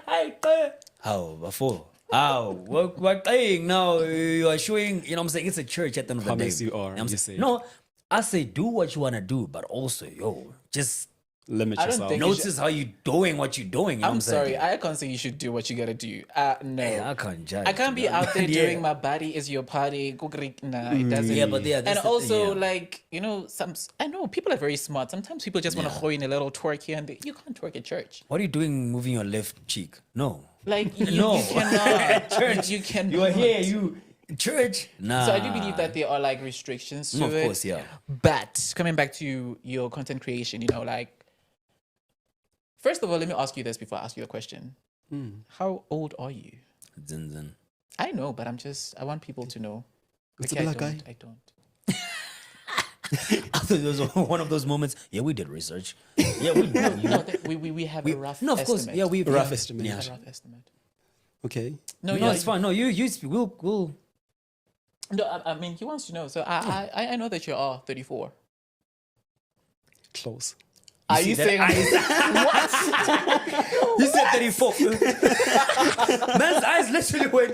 how, before. we're playing now. You are showing, you know what I'm saying? It's a church at the end of the day. Promise you are, know what I'm you saying? say. No, I say do what you want to do, but also, just Limit I don't yourself. think- You notice how you doing what you're doing. You know what I'm I'm saying? sorry, I can't say you should do what you gotta do. No. Hey, I can't judge. I can't be man. out there Yeah. doing my body is your party. Nah, it doesn't. Yeah, but yeah, and that's the also thing, yeah. like I know people are very smart. Sometimes people just want to throw in a little twerk here and there. You can't twerk at church. What are you doing moving your left cheek? No. Like you, No. you cannot. Church. You cannot. You are here, you church. Nah. So I do believe that there are like restrictions to Of it. course, yeah. But coming back to your content creation, like first of all, let me ask you this before I ask you a question. How old are you? Zin, zin. I know, but I want people to know. It's a Okay, black guy. I don't. I thought it was one of those moments. Yeah, we did research. Yeah, we know. You No, know. we have a rough No, of course. estimate. Yeah, we Rough estimate. Yeah. A rough estimate. Okay. No, No, yeah, it's fine. No, you speak. We'll. No, I mean he wants to know. So I know that you are 34. Close. Are see you that saying what? He said 34. Man's eyes literally went.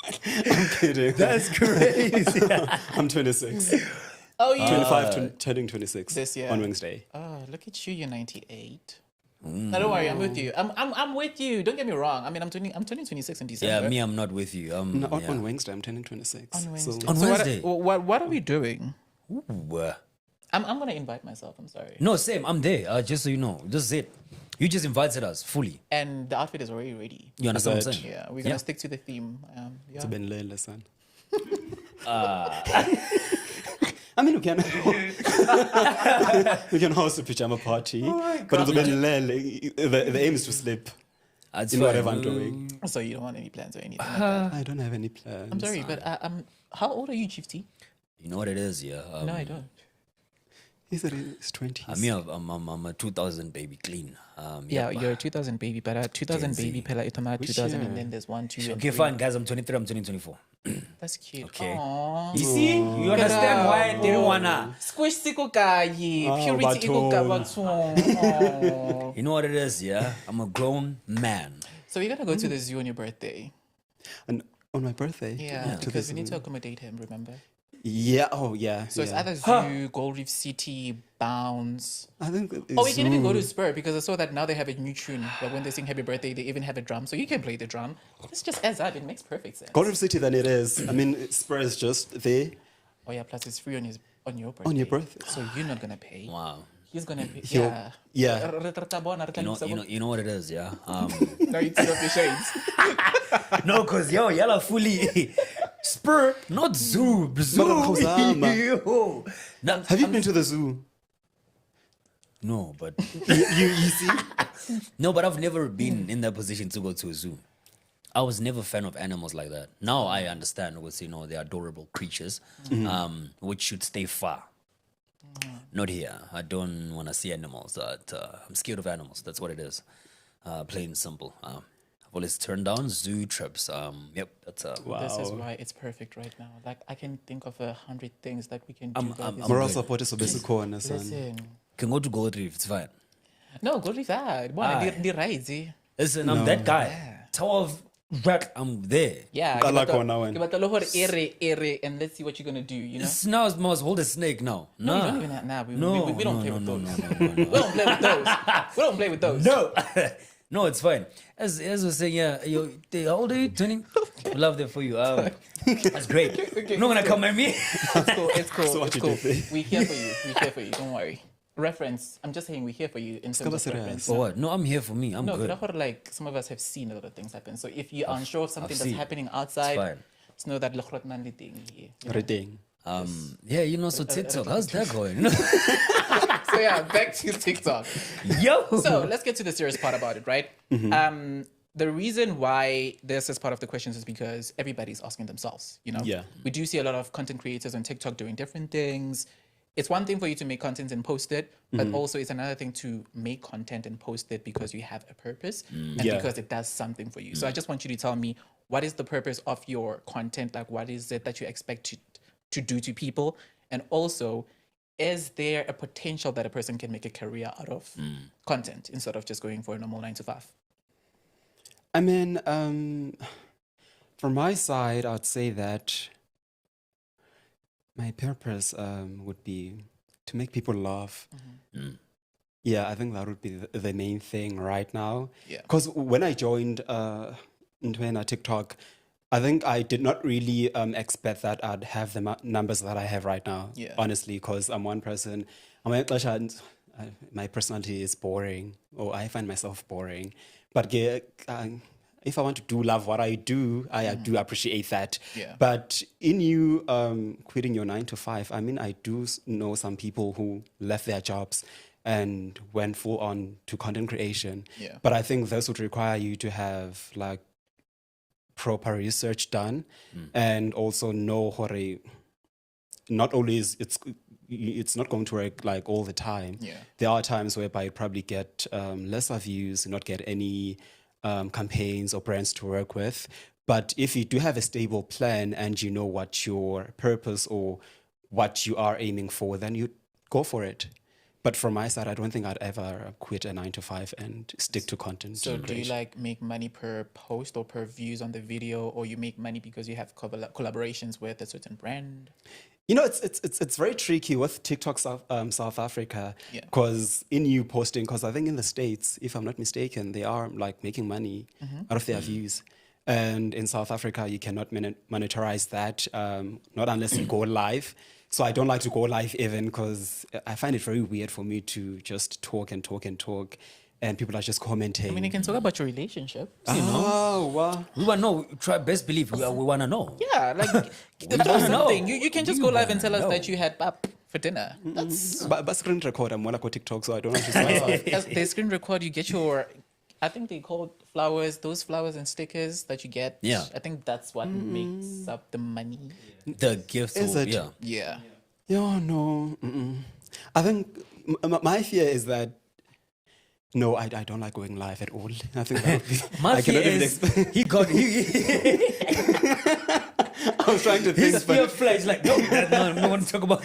I'm kidding. That's crazy. I'm 26. Oh yeah. 25 turning 26 This year. on Wednesday. Oh, look at you. You're 98. No, don't worry. I'm with you. I'm with you. Don't get me wrong. I mean, I'm turning 26 in December. Yeah, me, I'm not with you. No, yeah. on Wednesday, I'm turning 26. On Wednesday. On So Wednesday? What are we doing? Ooh, I'm gonna invite myself. I'm sorry. no, same. I'm there. Just so you know, this is it. You just invited us fully. And the outfit is already ready. You understand what I'm that- saying? Yeah, we're gonna stick to the theme. Yeah. It's been late, son. I mean, we can host a pajama party, but it's been late. The aim is to sleep That's in fine. whatever I'm doing. So you don't want any plans or anything like that. I don't have any plans. I'm sorry, but how old are you, Chief T? You know what it is, yeah. No, I don't. He's in his 20s. I mean, I'm a 2000 baby clean. Yeah, yep. you're a 2000 baby, but 2000 Gen Z. baby pela itama Which 2000 year? and then there's 1, 2, and Okay, 3. fine, guys. I'm 23. I'm turning 24. That's cute. Okay. Aww. You see, you understand why I didn't wanna. Squish siko kayi, Ah, purity iko baton. kabatong. You know what it is, yeah. I'm a grown man. So we're gonna go to the zoo on your birthday. And on my birthday. Yeah, To because this- we need to accommodate him. Remember? Yeah. Oh, yeah. So it's yeah. either zoo, Gold Reef City, Bounce. I think. Oh, we can even go to Spur because I saw that now they have a new tune. Like when they sing Happy Birthday, they even have a drum, so you can play the drum. This just adds up. It makes perfect sense. Golden City than it is. I mean, Spurs is just there Oh yeah, plus it's free on your birthday. on your birthday. So you're not gonna pay. Wow. He's gonna pay. He'll- Yeah. yeah. You know what it is, yeah. Now you take off your shades. No, cause y'all are fully Spur, not zoo. Zoo. Mara Yo. Now, Have you been to the zoo? no, but You see? no, but I've never been in that position to go to a zoo. I was never a fan of animals like that. Now I understand with they're adorable creatures, which should stay far. Not here. I don't want to see animals. I'm scared of animals. That's what it is. Plain and simple. I've always turned down zoo trips. Yep, that's Wow. This is why it's perfect right now. Like I can think of 100 things that we can do. I'm- that I'm- is- Moral support is obviously corner, son. Listen. can go to Gold Reef. It's fine. No, go leave that. The rides. Listen, I'm that guy. Tower of Rack, I'm there. Yeah. I like give it one now and- give it a lower ere, and let's see what you're gonna do. You know. It's now must hold a snake now. No, Nah. we don't even have, nah, we No, don't play no, with no, those. no, no, no, We don't play with those. We don't play with those. No, no, it's fine. As we're saying, yeah, how old are you? 20? Love that for you. That's great. Okay. I'm not gonna come at me. It's cool. It's cool. So what it's you cool. did there. We're here for you. We're here for you. Don't worry. Reference. I'm just saying we're here for you in terms of serious. reference. For what? No, I'm here for me. I'm No, good. but like some of us have seen a lot of things happen. So if you're unsure of something that's seen. happening It's outside, fine. just know that Lochrot man thing here. you know? Reading. Yeah, so TikTok, how's that going? So yeah, back to TikTok. Yo. So let's get to the serious part about it, right? The reason why this is part of the questions is because everybody's asking themselves, you know? Yeah. We do see a lot of content creators on TikTok doing different things. It's one thing for you to make content and post it, but also it's another thing to make content and post it because you have a purpose and Yeah. because it does something for you. So I just want you to tell me, what is the purpose of your content? Like, what is it that you expect to do to people? And also, is there a potential that a person can make a career out of content instead of just going for a normal 9 to 5? I mean, from my side, I'd say that my purpose would be to make people laugh. Yeah, I think that would be the main thing right now. Yeah. Because when I joined Ntwena TikTok, I think I did not really expect that I'd have the numbers that I have right now. Yeah. Honestly, because I'm one person. My personality is boring, or I find myself boring. But if I want to love what I do, I do appreciate that. Yeah. But in you quitting your 9 to 5, I mean, I do know some people who left their jobs and went full on to content creation. Yeah. But I think this would require you to have like proper research done and also know what not only is it's not going to work like all the time. Yeah. There are times whereby you probably get lesser views, not get any campaigns or brands to work with. But if you do have a stable plan and you know what your purpose or what you are aiming for, then you go for it. But from my side, I don't think I'd ever quit a 9 to 5 and stick to content. So do you creation. like make money per post or per views on the video, or you make money because you have collaborations with a certain brand? You know, it's very tricky with TikTok South Africa Yeah. because in you posting, because I think in the States, if I'm not mistaken, they are like making money out of their views. And in South Africa, you cannot monetize that, not unless you go live. So I don't like to go live even because I find it very weird for me to just talk and talk and talk. And people are just commenting. I mean, you can talk about your relationship. Oh, wow. We want to know. Try best believe we want to know. Yeah, like wanna that's know. something. You can just We go live and tell wanna us know. that you had pap for dinner. That's But screen record, I'm on TikTok, so I don't understand. as they screen record. You get your, I think they call flowers, those flowers and stickers that you get. Yeah. I think that's what makes up the money. The gifts. Is it? Yeah. Yeah. Yeah, no. I think my fear is that no, I don't like going live at all. I think that would be, My I fear cannot even is explain. he got I was trying to his think, fear but, flies like no one to talk about.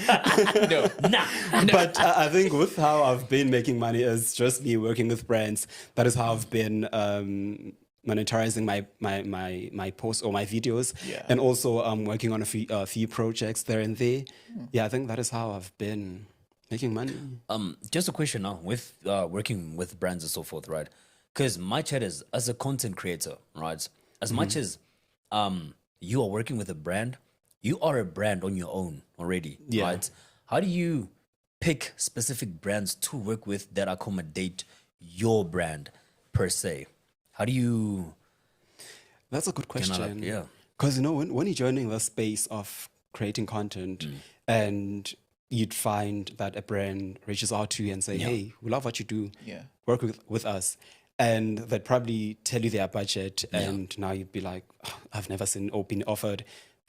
No. Nah. but I think with how I've been making money is just me working with brands. That is how I've been monetizing my posts or my videos, Yeah. and also working on a few projects there and there. Yeah, I think that is how I've been making money. Just a question now with working with brands and so forth, right? Because my chat is as a content creator, right? As much as you are working with a brand, you are a brand on your own already, Yeah. right? How do you pick specific brands to work with that accommodate your brand per se? How do you? That's a good question. yeah. Because, you know, when you're joining the space of creating content and you'd find that a brand reaches out to you and say, hey, we love what you do. Yeah. Work with us. And they'd probably tell you their budget. And now you'd be like, "Oh, I've never seen or been offered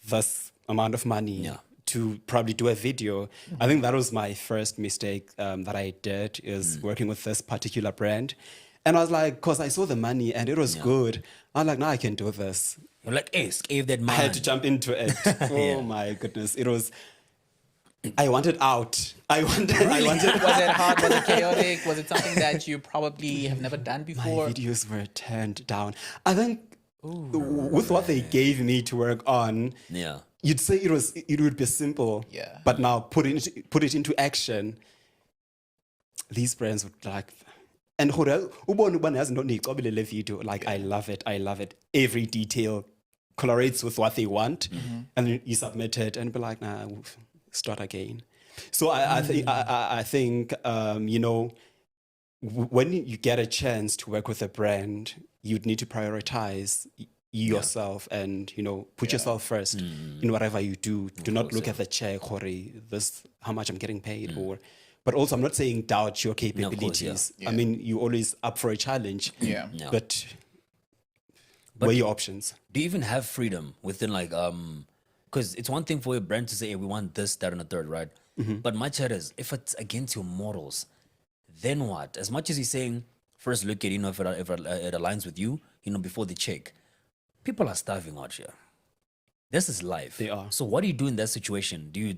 this amount of money to probably do a video. I think that was my first mistake that I did is working with this particular brand. And I was like, because I saw the money and it was good. I was like, now I can do this. You're like, hey, gave that I man. had to jump into it. Oh my goodness. It was, I wanted out. I wanted, Was it hard? Was it chaotic? Was it something that you probably have never done my before? videos were turned down. I think with what they gave me to work on, Yeah. you'd say it would be simple. Yeah. But now put it into action. These brands would like, and video, like I love it. I love it. Every detail correlates with what they want, and then you submit it and be like, nah, start again. So I think you know, when you get a chance to work with a brand, you'd need to prioritize yourself and, you know, put yourself first in whatever you do. Do not look at the check or this how much I'm getting paid or. But also, I'm not saying doubt your capabilities. Yeah. I mean, you're always up for a challenge. Yeah. Yeah. But what are your options? Do you even have freedom within like because it's one thing for a brand to say, hey, we want this, that, and a third, right? But my chat is if it's against your morals, then what? As much as he's saying, first look at, you know, if it aligns with you, you know, before they check. People are starving out here. This is life. They are. So what do you do in that situation? Do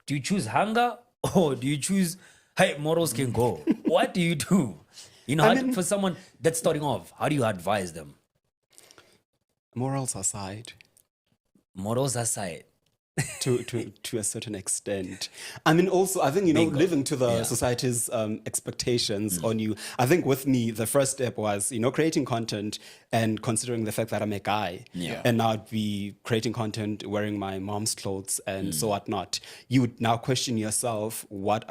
you choose hunger or do you choose, hey, morals can go? What do you do? You know, for someone that's starting off, how do you advise them? Morals aside, Morals aside. to a certain extent. I mean, also, I think, you know, Bingo. living to the Yeah. society's expectations on you. I think with me, the first step was, you know, creating content and considering the fact that I'm a guy. Yeah. And now I'd be creating content wearing my mom's clothes and so whatnot. You would now question yourself, what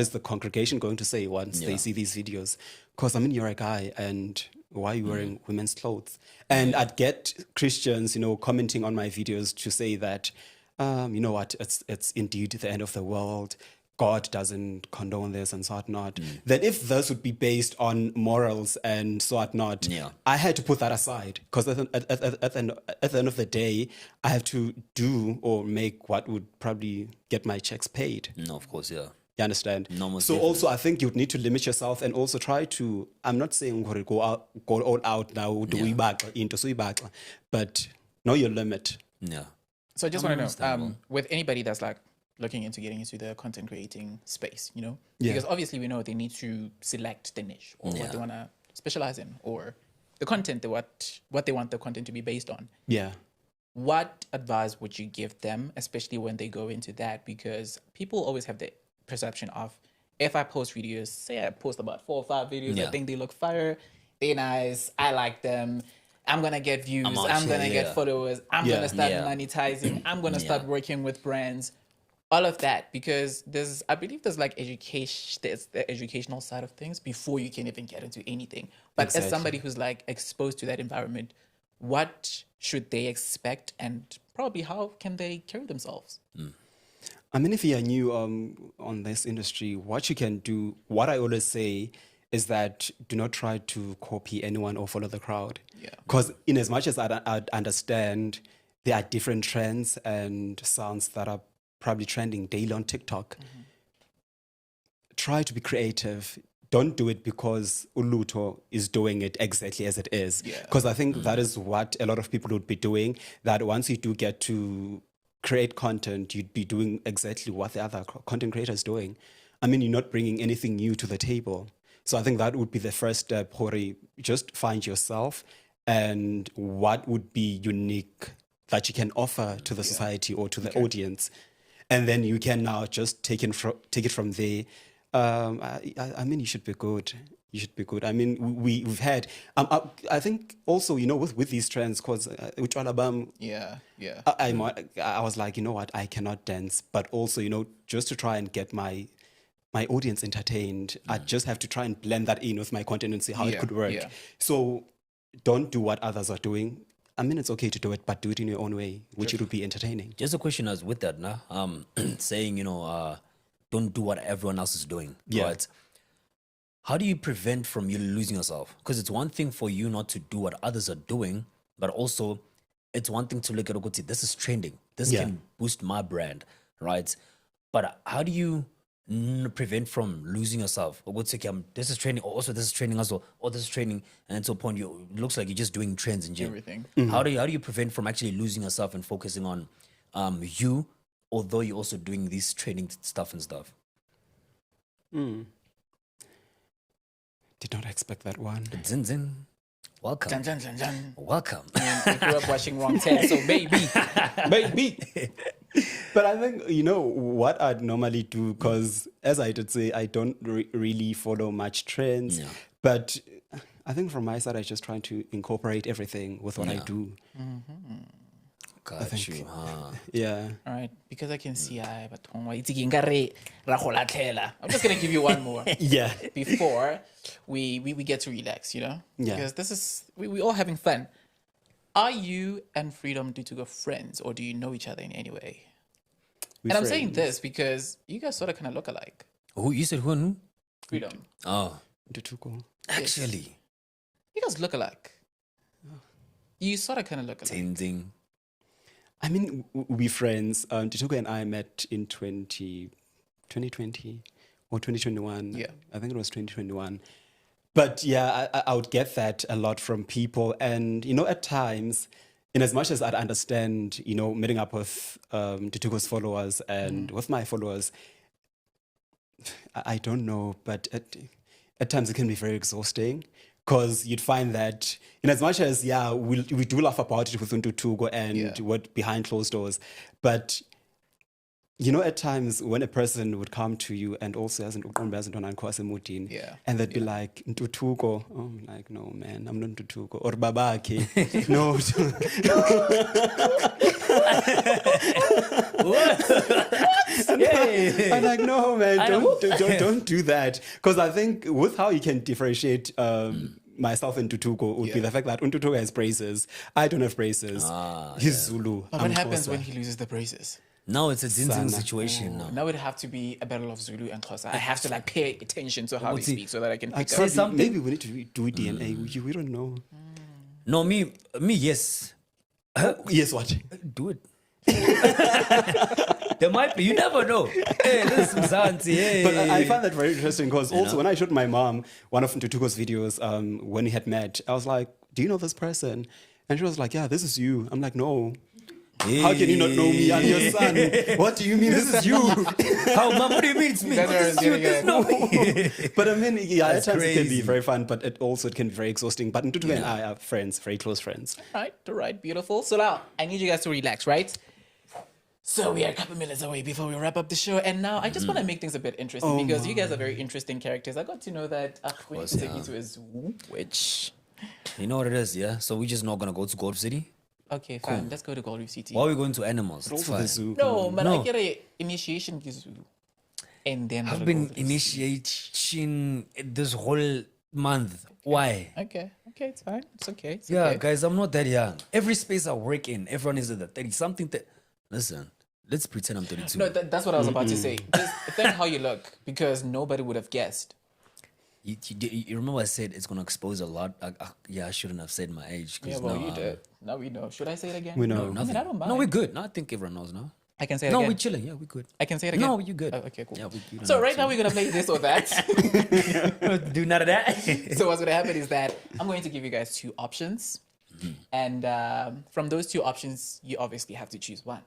is the congregation going to say once they see these videos? Because, I mean, you're a guy and why are you wearing women's clothes? And I'd get Christians, you know, commenting on my videos to say that, you know what, it's indeed the end of the world. God doesn't condone this and so whatnot. Then if this would be based on morals and so whatnot, I had to put that aside because at the end of the day, I have to do or make what would probably get my checks paid. No, of course, yeah. You understand? No, most So definitely. also, I think you'd need to limit yourself and also try to. I'm not saying go all out now. Do we back into so back, but know your limit. Yeah. So I just want to know, Understandable. with anybody that's like looking into getting into the content creating space, you know, Yeah. because obviously we know they need to select the niche or what Yeah. they want to specialize in or the content, what they want the content to be based on. Yeah. What advice would you give them, especially when they go into that? Because people always have the perception of, if I post videos, say I post about 4 or 5 videos, I Yeah. think they look fire, they're nice, I like them, I'm gonna get views, I'm out I'm here, gonna yeah. get followers, I'm Yeah. gonna start Yeah. monetizing, I'm gonna start Yeah. working with brands, all of that. Because I believe there's like education, there's the educational side of things before you can even get into anything. But as Exactly. somebody who's like exposed to that environment, what should they expect and probably how can they carry themselves? I mean, if you are new on this industry, what you can do, what I always say is that do not try to copy anyone or follow the crowd. Yeah. Because in as much as I understand there are different trends and sounds that are probably trending daily on TikTok, try to be creative. Don't do it because Uluto is doing it exactly as it is. Yeah. Because I think that is what a lot of people would be doing, that once you do get to create content, you'd be doing exactly what the other content creator is doing. I mean, you're not bringing anything new to the table. So I think that would be the first step, Hori. Just find yourself and what would be unique that you can offer to the society or to the audience. And then you can now just take it from there. I mean, you should be good. You should be good. I mean, we've had, I think also, you know, with these trends, because Yeah, yeah. I was like, you know what, I cannot dance, but also, you know, just to try and get my audience entertained, I just have to try and blend that in with my content and see how it Yeah, could work. yeah. So don't do what others are doing. I mean, it's okay to do it, but do it in your own way, which it would be entertaining. Just a question as with that, nah? Saying, you know, don't do what everyone else is doing. Yeah. Right? How do you prevent from you losing yourself? Because it's one thing for you not to do what others are doing, but also it's one thing to look at, okay, this is trending. This Yeah. can boost my brand, right? But how do you prevent from losing yourself? Or what's okay, this is trending, or also this is trending as well, or this is trending, and to a point it looks like you're just doing trends in gym. Everything. How do you prevent from actually losing yourself and focusing on you, although you're also doing these training stuff and stuff? Did not expect that one. Zin zin. Welcome. Dun, dun, dun, dun. Welcome. I grew up watching Wrong 10, so baby. Maybe. But I think, you know, what I'd normally do, because as I did say, I don't really follow much trends. Yeah. But I think from my side, I just try to incorporate everything with what I do. Got you, huh? Yeah. All right, because I can see I'm just gonna give you one more Yeah. before we get to relax, you know? Yeah. Because this is we all having fun. Are you and Freedom Dutugo friends, or do you know each other in any way? We And I'm saying friends. this because you guys sort of kind of look alike. Who you said? Who? Freedom, Oh, Dutuko. actually, you guys look alike. You sort of kind of look alike. zin zin. I mean, we friends. Dutuko and I met in 2020 or 2021. Yeah. I think it was 2021. But yeah, I would get that a lot from people. And, you know, at times, in as much as I'd understand, you know, meeting up with Dutuko's followers and with my followers, I don't know, but at times it can be very exhausting because you'd find that in as much as we do laugh about it with Untutuko and what behind closed doors, but at times when a person would come to you and also has an and they'd be like, Ntutuko. Oh, I'm like, no, man, I'm not Ntutuko. Or Babake. No. I'm like, no, man, don't do that. Because I think with how you can differentiate myself and Tutuko would be the fact that Untutuko has braces. I don't have braces. He's Zulu. But what happens when he loses the braces? Now it's a Zinzing situation now. Now it would have to be a battle of Zulu and Xhosa. I have to pay attention to how they speak so that I can pick say up. something. Maybe we need to do DNA. We don't know. No, me, yes. Yes, what? Do it. There might be. You never know. Hey, this is Mzansi. Hey. But I find that very interesting because also when I showed my mom one of Ntutuko's videos when we had met, I was like, do you know this person? And she was like, yeah, this is you. I'm like, no. Hey. How can you not know me? I'm your son. What do you mean this is you? How, Mom? What do you mean it's me? That's But I mean, at times it can be crazy. very fun, but it can be very exhausting. But Ntutuko and I are friends, very close friends. All right, beautiful. So now I need you guys to relax, right? So we are a couple minutes away before we wrap up the show, and now I just want to make things a bit interesting because you guys are very interesting characters. I got to know that Akhwe took you to a zoo, which You know what it is, yeah? So we're just not going to go to Gold City? okay, fine. Let's go to Gold Reef City. Why are we going to animals? It's Also fine. the zoo. No, but No. I get a initiation to zoo, and then I've go to been Gold Reef initiating this whole month. Why? Okay, it's fine. It's okay. It's Yeah, okay. guys, I'm not that young. Every space I work in, everyone is at the 30 something. Listen, let's pretend I'm 32. No, that's what I was about to say. Just think how you look because nobody would have guessed. You remember I said it's going to expose a lot? I shouldn't have said my age. 'Cause Yeah, well, now, you did. Now we know. Should I say it again? We know. I mean, I don't mind. No, we're good. No, I think everyone knows now. I can say it No, again. we're chilling. Yeah, we're good. I can say it again. No, you're good. Oh, okay, cool. Yeah, we don't So have right to. now we're gonna play this or that. Do none of that. So what's gonna happen is that I'm going to give you guys two options, and from those two options, you obviously have to choose one,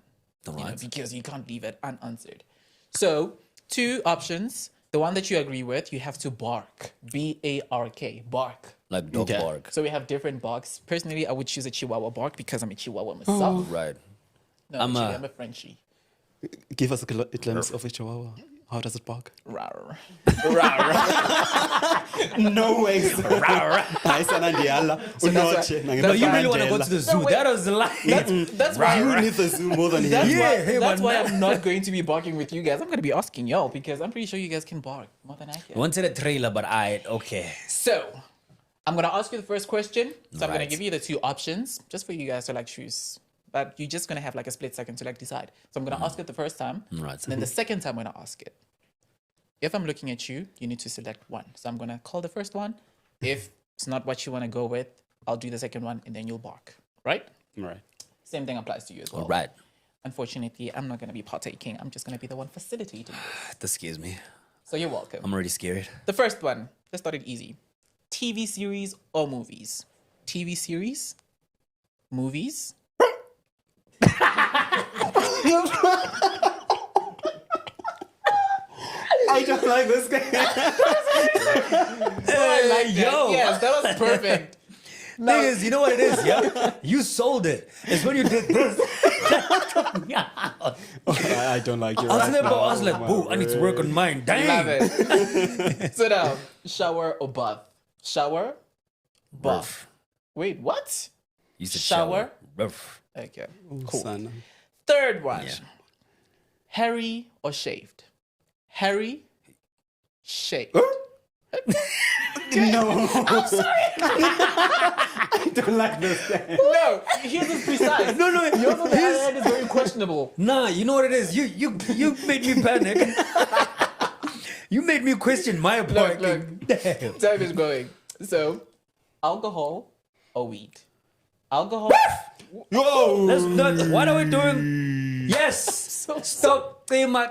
Alright. because you can't leave it unanswered. So two options. The one that you agree with, you have to bark. B-A-R-K. Bark. Like dog Okay. bark. So we have different barks. Personally, I would choose a Chihuahua bark because I'm a Chihuahua myself. Right. No, I'm actually, a- I'm a Frenchie. Give us a glimpse of a chihuahua. How does it bark? Rawr. Rawr. No way. Hayi sana ndiyala. Unotshe, No, you really want to go nangebandela. to the zoo. wait. That was the lie. That's why You need the zoo more than him. That's why, hey, that's man. why I'm not going to be barking with you guys. I'm going to be asking y'all because I'm pretty sure you guys can bark more than I can. Wanted a trailer, but okay. So, I'm going to ask you the first question. So, I'm going to Right. give you the two options just for you guys to choose. But you're just going to have a split second to decide. So, I'm going to ask it the first time. Right. And then the second time, I'm going to ask it. If I'm looking at you, you need to select one. So, I'm going to call the first one. If it's not what you want to go with, I'll do the second one and then you'll bark. Right? Right. Same thing applies to you as well. All right. Unfortunately, I'm not going to be partaking. I'm just going to be the one facilitating this. That scares me. So you're welcome. I'm already scared. The first one, let's start it easy. TV series or movies? TV series? Movies? I don't like this guy. I like that. yo. Yes, that was perfect. Thing is, you know what it is, yeah? You sold it. It's when you did this. I don't like you. I was right like, now. I was like, Oh, boo, my I need to work on mine. Love Dang. it. So now, shower or bath? Shower? Bath. Rough. Wait, what? You said Shower? Rough. Okay, word. cool. Sana. Third one. Yeah. Hairy or shaved? Hairy? Shaved. No. I'm sorry. I don't like this guy. No, here's the precise. No, Yours on the other hand is very questionable. Nah, you know what it is? You made me panic. You made me question my Look, parking. Damn. time is going. So, alcohol or weed? Alcohol. Whoa. Let's not. What are we doing? Yes. Stop.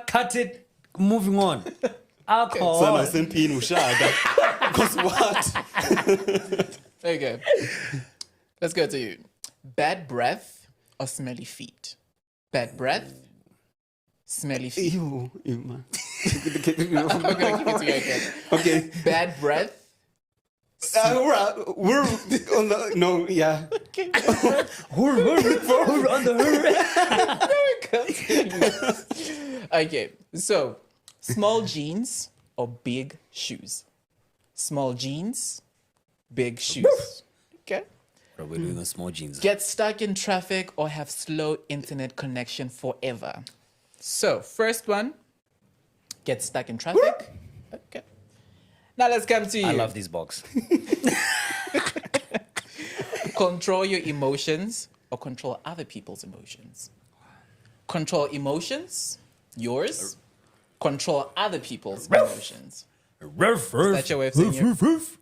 Cut it. Moving on. Alcohol. Sana simpini ushada. Because what? Okay. Let's go to you. Bad breath or smelly feet? Bad breath, smelly feet. Ew, man. I'm not gonna give it to you again. Okay. Bad breath. We're on the no, yeah. Okay, so small jeans or big shoes? Small jeans, big shoes. Okay. What are we doing on small jeans? Get stuck in traffic or have slow internet connection forever. So, first one, get stuck in traffic. Okay. Now let's come to you. I love this box. Control your emotions or control other people's emotions. Control emotions, yours. Control other people's emotions. Ruff, Is that your way of saying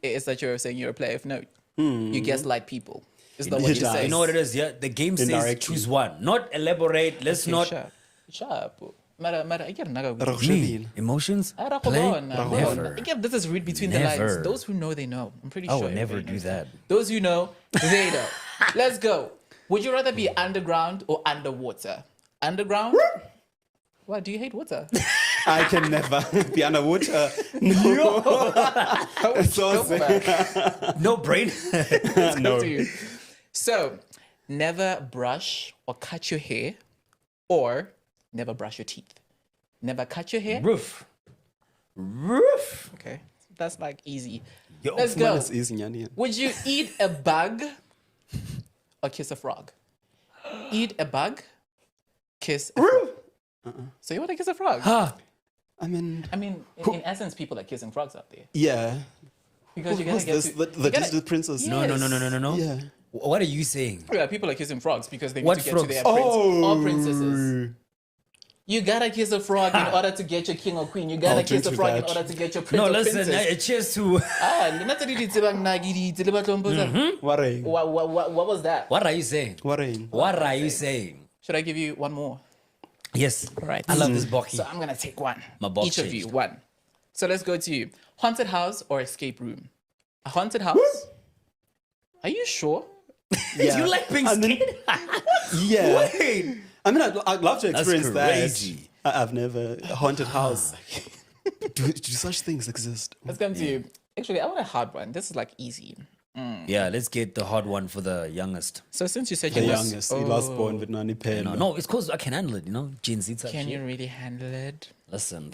is that your way of saying you're a player of note? You gaslight people. Is that what you say? You know what it is? Yeah, the game says Indirectly. choose one. Not elaborate. Let's not. Sharp. Mara, again, naga. Me. Emotions. Play. Never. Again, this is read between the Never. lines. Those who know, they know. I'm pretty I sure. would never everybody do knows that. Those who know, they know. Let's go. Would you rather be underground or underwater? Underground? Why do you hate water? I can never be underwater. No. So Go back. No brain. No. To you. So, never brush or cut your hair, or never brush your teeth. Never cut your hair. Roof. Roof. Okay, that's like easy. Yo, Let's go. That's easy, Nyani. Would you eat a bug or kiss a frog? Eat a bug, kiss a frog. So you want to kiss a frog? Ah, I mean, In essence, people are kissing frogs out there yeah. because you gotta Who's get this? to, The you gotta- Disney princess? Yeah. no. Yeah. What are you saying? Yeah, people are kissing frogs because they need What to get frogs? to their prince or princesses. Oh. You gotta kiss a frog in order to get your king or queen. You gotta I'll kiss drink a to frog in that. order to get your prince No, or listen. princess. Cheers to. Nna tse di di tsebang nna ke di itse le batho ba mpotsa, Worrying. What was that? What are you saying? Worrying. What are you saying? Should I give you one more? Yes. Right. I love this bocky. So I'm gonna take one. My box Each of you changed. one. So let's go to you. Haunted house or escape room? A haunted house? Are you sure? Yeah. You like being I mean, scared? Yeah. Wait. I mean, I'd love to That's experience crazy. that. I've never a haunted house. do such things exist? Let's come to you. Actually, I want a hard one. This is like easy. Yeah, let's get the hard one for the youngest. So since you said The you youngest, the last born with Nani Pen. No, it's because I can handle it, you know? Gen Z type can shit. you really handle it? Listen.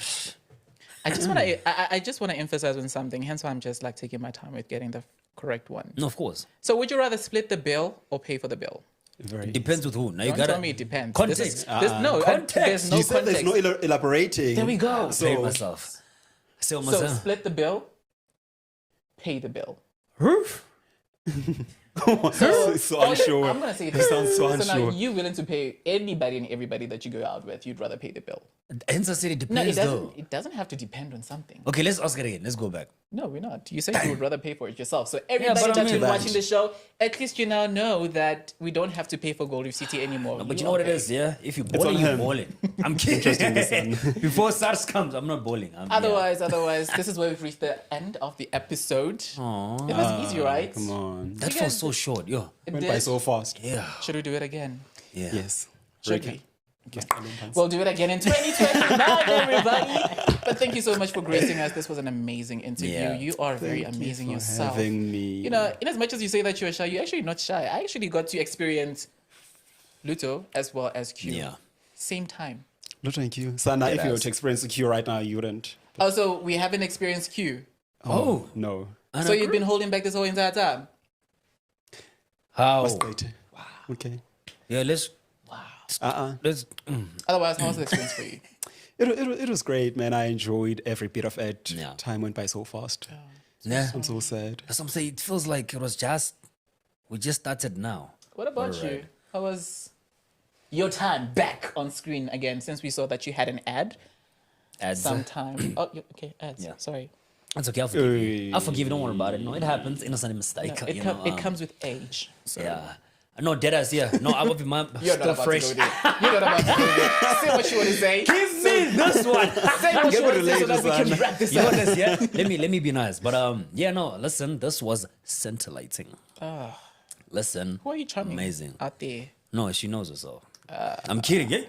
I just want to. I just want to emphasize on something. Hence why I'm just like taking my time with getting the correct one. No, of course. So would you rather split the bill or pay for the bill? Very. Depends with who. Now you Don't gotta tell me it depends. Context. There's no Context. There's no You said context. there's no elaborating. There we go. Say So, myself. Say So myself. split the bill, pay the bill. Roof. so unsure. I'm gonna say You this. sound so So now unsure. you willing to pay anybody and everybody that you go out with? You'd rather pay the bill. Hence I said it No, depends it doesn't. though. It doesn't have to depend on something. Okay, let's ask it again. Let's go back. No, we're not. You said you would rather pay for it yourself. So everybody but I that's mean- been watching the show, at least you now know that we don't have to pay for Gold Reef City anymore. But you know what it is, yeah? If you're on balling, you're him. balling. I'm kidding. Before SARS comes, I'm not balling. Otherwise, this is where we've reached the end of the episode. It was easy, right? Come on. That feels so short, yo. It Went did. by so fast. Yeah. Should we do it again? Yeah. Yes. Should Very we? Yes. We'll do it again in 2029, everybody. But thank you so much for gracing us. This was an amazing interview. Yeah. You are very Thank you amazing for yourself. having me. You know, in as much as you say that you're shy, you're actually not shy. I actually got to experience Luto as well as Q. Yeah. Same time. No, thank you. Sana, if you were to experience the queue right now, you wouldn't. Also, we haven't experienced Q. Oh. No. So you've been holding back this whole entire time? How? What's great? Okay. Yeah, let's. Let's. Otherwise, how was the experience for you? It was great, man. I enjoyed every bit of it. Yeah. Time went by so fast. Yeah. I'm so sad. That's what I'm saying. It feels like it was just. We just started now. What about you? Alright. How was your time back on screen again since we saw that you had an ad Ads. sometime? Okay, ads. Yeah. Sorry. That's okay. I'll forgive you. Hey. I'll forgive you. Don't worry about it. No, it happens. Innocent mistake. No, you know, it comes with age. So. Yeah. No, deadass, yeah. No, I will be my You're not still about fresh. to go there. You're not about to go there. Say what you want to say. Give me this one. Say what you want to say so that we can wrap this You know up. what this, yeah? Let me be nice. But yeah, no, listen, this was scintillating. Listen. Who are you charming Amazing. out there? No, she knows herself. I'm kidding, eh?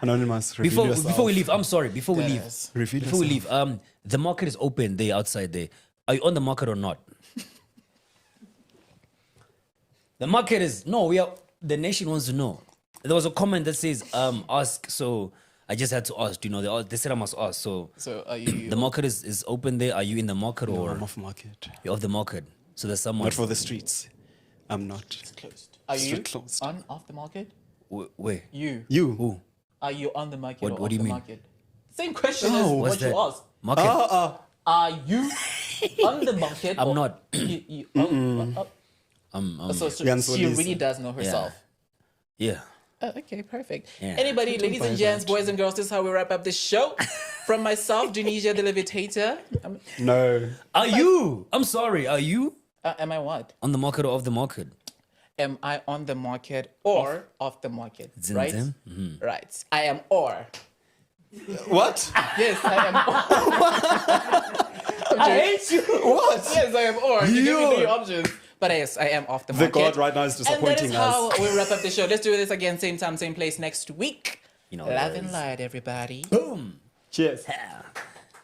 Anonymous, reveal yourself. Before we leave, I'm sorry. Before we leave, Yes. Reveal before we leave, yourself. the market is open there outside there. Are you on the market or not? The market is no. We are. The nation wants to know. There was a comment that says, "Ask." So I just had to ask. You know, they said I must ask. So So are you? the market is open there. Are you in the market No, or I'm off market. you're off the market? So there's someone. Not for the streets. I'm not. closed. Are you Street closed. on off the market? Where? You. You. Who? Are you on the market or What off do you the mean? market? Same question No, as what's what you that? asked. Market. Are you on the market? I'm or not. So Yansol she is- really does know herself. Yeah. Oh, okay, perfect. Yeah. Anybody, ladies and gents, boys and girls, this is how we wrap up this show. From myself, Tunisia the Levitator. No. Are you? I'm sorry. Are you Am I what? on the market or off the market? Am I on the market or off the market? Zin Right? zin. Right. I am or. What? Yes, I am or. I hate you. What? Yes, I am or. You give me You. three options. But yes, I am off the The market. God right now is And that disappointing is how us. we wrap up the show. Let's do this again, same time, same place next week. You know, Love and guys. light, everybody. Boom. Cheers. Yeah.